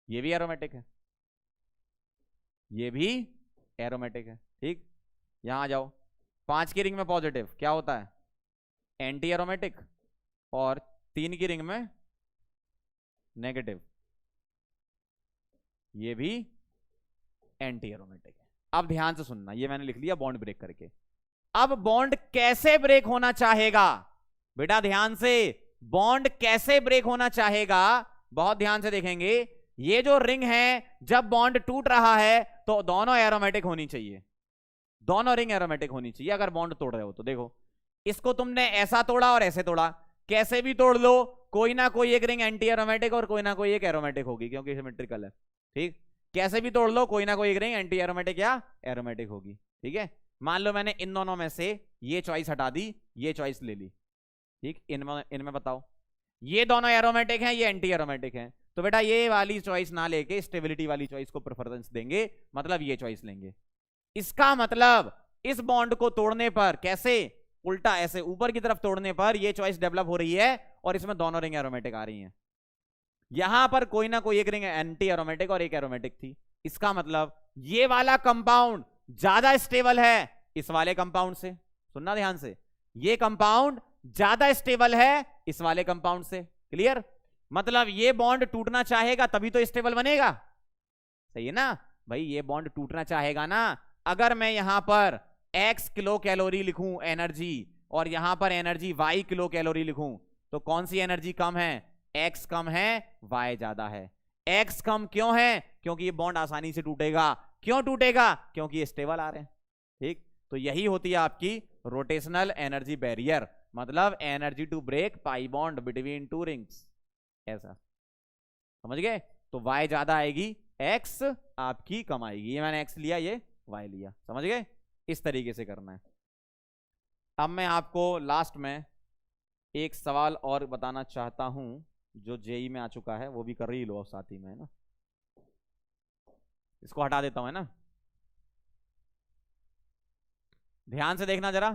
ये भी एरोमेटिक है, ये भी एरोमेटिक है। ठीक, यहां आ जाओ। 5 की रिंग में पॉजिटिव क्या होता है? Anti aromatic. और 3 की रिंग में नेगेटिव, ये भी एंटी एरोमेटिक है। अब ध्यान से सुनना, ये मैंने लिख लिया बॉन्ड ब्रेक करके। अब बॉन्ड कैसे ब्रेक होना चाहेगा? बेटा ध्यान से, बॉन्ड कैसे ब्रेक होना चाहेगा? बहुत ध्यान से देखेंगे। ये जो रिंग है, जब बॉन्ड टूट रहा है तो दोनों एरोमेटिक होनी चाहिए, दोनों रिंग एरोमेटिक होनी चाहिए अगर बॉन्ड तोड़ रहे हो तो। देखो, इसको तुमने ऐसा तोड़ा और ऐसे तोड़ा, कैसे भी तोड़ लो, कोई ना कोई एक रिंग एंटी एरोमेटिक और कोई ना कोई एक एरोमेटिक होगी, क्योंकि सिमेट्रिकल है। ठीक, कैसे भी तोड़ लो, कोई ना कोई एक रिंग एंटी एरोमेटिक या एरोमेटिक होगी। ठीक है, मान लो मैंने इन दोनों में से ये चॉइस हटा दी, ये चॉइस ले ली। ठीक, इनमें बताओ, ये दोनों एरोमेटिक हैं, ये एंटी एरोमेटिक हैं, तो बेटा ये वाली चॉइस ना लेके स्टेबिलिटी वाली चॉइस को प्रेफरेंस देंगे, मतलब ये चॉइस लेंगे। इसका मतलब इस बॉन्ड को तोड़ने पर, कैसे? उल्टा, ऐसे ऊपर की तरफ तोड़ने पर ये चॉइस डेवलप हो रही है और इसमें दोनों रिंग एरोमेटिक आ रही हैं। यहां पर कोई ना कोई एक रिंग एंटी एरोमेटिक और एक एरोमेटिक थी। इसका मतलब ये वाला कंपाउंड ज्यादा स्टेबल है इस वाले कंपाउंड से। सुनना ध्यान से, ये कंपाउंड ज्यादा स्टेबल है इस वाले कंपाउंड से। क्लियर? मतलब ये बॉन्ड टूटना चाहेगा तभी तो स्टेबल बनेगा। सही है ना भाई? ये बॉन्ड टूटना चाहेगा ना। अगर मैं यहां पर x किलो कैलोरी लिखूं एनर्जी और यहां पर एनर्जी y किलो कैलोरी लिखूं, तो कौन सी एनर्जी कम है? x कम है, y ज्यादा है। x कम क्यों है? क्योंकि ये बॉन्ड आसानी से टूटेगा। क्यों टूटेगा? क्योंकि ये स्टेबल आ रहे हैं। ठीक, तो यही होती है आपकी रोटेशनल एनर्जी बैरियर, मतलब energy to break pi bond between two rings. ऐसा समझ गए? तो y ज्यादा आएगी, x आपकी कम आएगी। ये मैंने x लिया, ये y लिया। समझ गए? इस तरीके से करना है। अब मैं आपको लास्ट में एक सवाल और बताना चाहता हूं जो जेई में आ चुका है, वो भी कर ही लो साथ ही में, है ना। इसको हटा देता हूं, है ना। ध्यान से देखना जरा,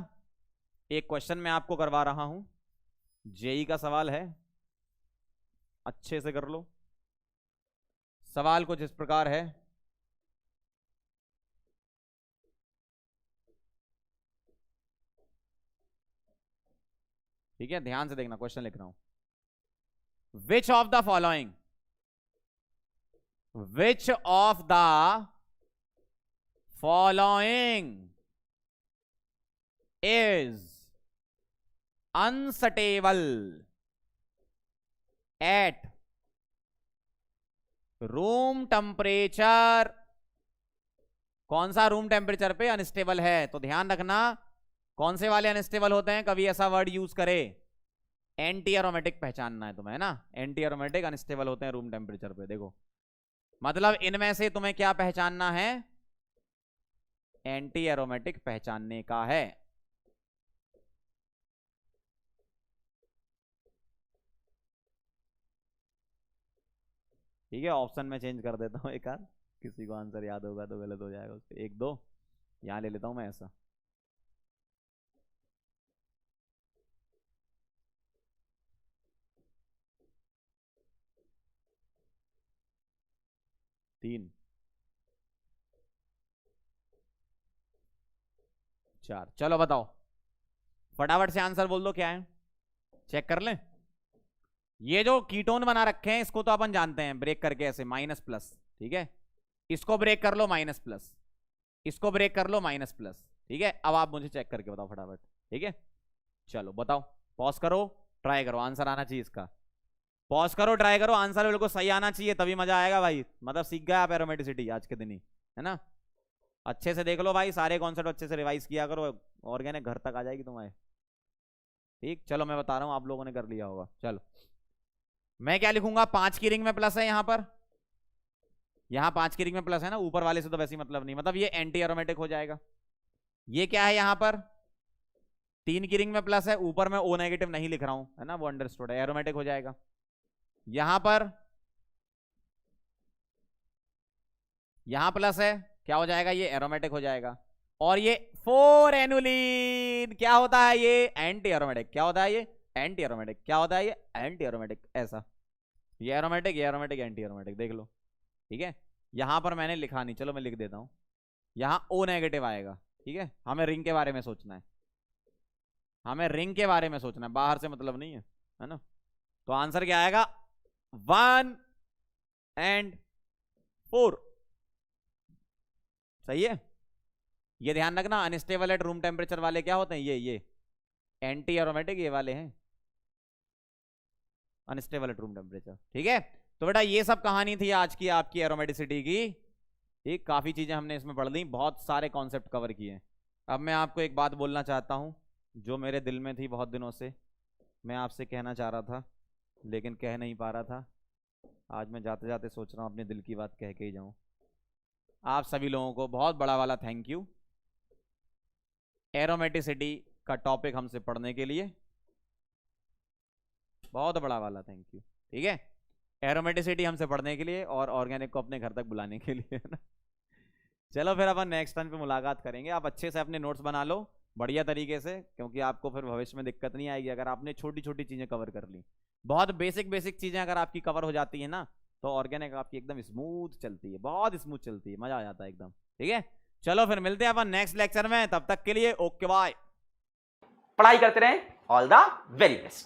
एक क्वेश्चन मैं आपको करवा रहा हूं, जेई का सवाल है, अच्छे से कर लो। सवाल कुछ इस प्रकार है, ठीक है, ध्यान से देखना, क्वेश्चन लिख रहा हूं। Which of the following, which of the following is unstable at room temperature? कौन सा रूम टेम्परेचर पे अनस्टेबल है? तो ध्यान रखना, कौन से वाले अनस्टेबल होते हैं, कभी ऐसा वर्ड यूज करे, एंटी एरोमेटिक पहचानना है तुम्हें, ना। एंटी एरोमेटिक अनस्टेबल होते हैं रूम टेम्परेचर पे। देखो, मतलब इनमें से तुम्हें क्या पहचानना है? एंटी एरोमेटिक पहचानने का है। ठीक है, ऑप्शन में चेंज कर देता हूं एक आध, किसी को आंसर याद होगा तो गलत हो जाएगा उस पर। एक दो यहां ले लेता हूं मैं, ऐसा। तीन, चार, चलो बताओ, फटाफट से आंसर बोल दो क्या है, चेक कर लें। ये जो कीटोन बना रखे हैं इसको तो अपन जानते हैं, ब्रेक करके ऐसे माइनस प्लस, ठीक है। इसको ब्रेक कर लो माइनस प्लस, इसको ब्रेक कर लो माइनस प्लस, ठीक है। अब आप मुझे चेक करके बताओ फटाफट, ठीक है। चलो बताओ, पॉज करो, ट्राई करो, आंसर आना चाहिए इसका। पॉज करो, ट्राई करो, आंसर बिल्कुल सही आना चाहिए, तभी मजा आएगा भाई। मतलब सीख गए आप एरोमेटिसिटी आज के दिन ही, है ना। अच्छे से देख लो भाई, सारे कॉन्सेप्ट अच्छे से रिवाइज किया करो, ऑर्गेनिक घर तक आ जाएगी तुम्हारे। ठीक, चलो मैं बता रहा हूं, आप लोगों ने कर लिया होगा। चलो मैं क्या लिखूंगा, 5 की रिंग में प्लस है यहां पर, यहां 5 की रिंग में प्लस है ना, ऊपर वाले से तो वैसे ही मतलब नहीं, मतलब ये एंटी एरोमेटिक हो जाएगा। ये क्या है यहां पर, 3 की रिंग में प्लस है, ऊपर में ओ नेगेटिव नहीं लिख रहा हूं, है ना, वो अंडरस्टूड है, एरोमेटिक हो जाएगा। यहां पर यहां प्लस है, क्या हो जाएगा, ये एरोमेटिक हो जाएगा। और ये 4 एनुलिन क्या होता है, ये एंटी एरोमेटिक। क्या होता है ये, एंटी एरोमेटिक। क्या होता है ये, एंटी एरोमेटिक। ऐसा, ये एरोमेटिक, ये एरोमेटिक, एंटी एरोमेटिक, देख लो, ठीक है। यहां पर मैंने लिखा नहीं, चलो मैं लिख देता हूं, यहां ओ नेगेटिव आएगा, ठीक है। हमें रिंग के बारे में सोचना है, हमें रिंग के बारे में सोचना है, बाहर से मतलब नहीं है ना। तो आंसर क्या आएगा, 1 and 4, सही है। ये ध्यान रखना, अनस्टेबल एट रूम टेम्परेचर वाले क्या होते हैं, ये एंटी एरोमेटिक, ये वाले हैं अनस्टेबल एट रूम टेम्परेचर, ठीक है। तो बेटा ये सब कहानी थी आज की आपकी एरोमेटिसिटी की, ठीक। काफी चीजें हमने इसमें पढ़ ली, बहुत सारे कॉन्सेप्ट कवर किए। अब मैं आपको एक बात बोलना चाहता हूं जो मेरे दिल में थी बहुत दिनों से, मैं आपसे कहना चाह रहा था लेकिन कह नहीं पा रहा था। आज मैं जाते जाते सोच रहा हूं अपने दिल की बात कह के ही जाऊं। आप सभी लोगों को बहुत बड़ा वाला थैंक यू, एरोमेटिसिटी का टॉपिक हमसे पढ़ने के लिए, बहुत बड़ा वाला थैंक यू, ठीक है। एरोमेटिसिटी हमसे पढ़ने के लिए और ऑर्गेनिक को अपने घर तक बुलाने के लिए, है ना। चलो फिर अपन नेक्स्ट टाइम पे मुलाकात करेंगे। आप अच्छे से अपने नोट्स बना लो, बढ़िया तरीके से, क्योंकि आपको फिर भविष्य में दिक्कत नहीं आएगी अगर आपने छोटी छोटी चीजें कवर कर ली। बहुत बेसिक बेसिक चीजें अगर आपकी कवर हो जाती है ना, तो ऑर्गेनिक आपकी एकदम स्मूथ चलती है, बहुत स्मूथ चलती है, मजा आ जाता है एकदम। ठीक है, चलो फिर मिलते हैं अपन नेक्स्ट लेक्चर में, तब तक के लिए ओके बाय। पढ़ाई करते रहें, ऑल द वेरी बेस्ट।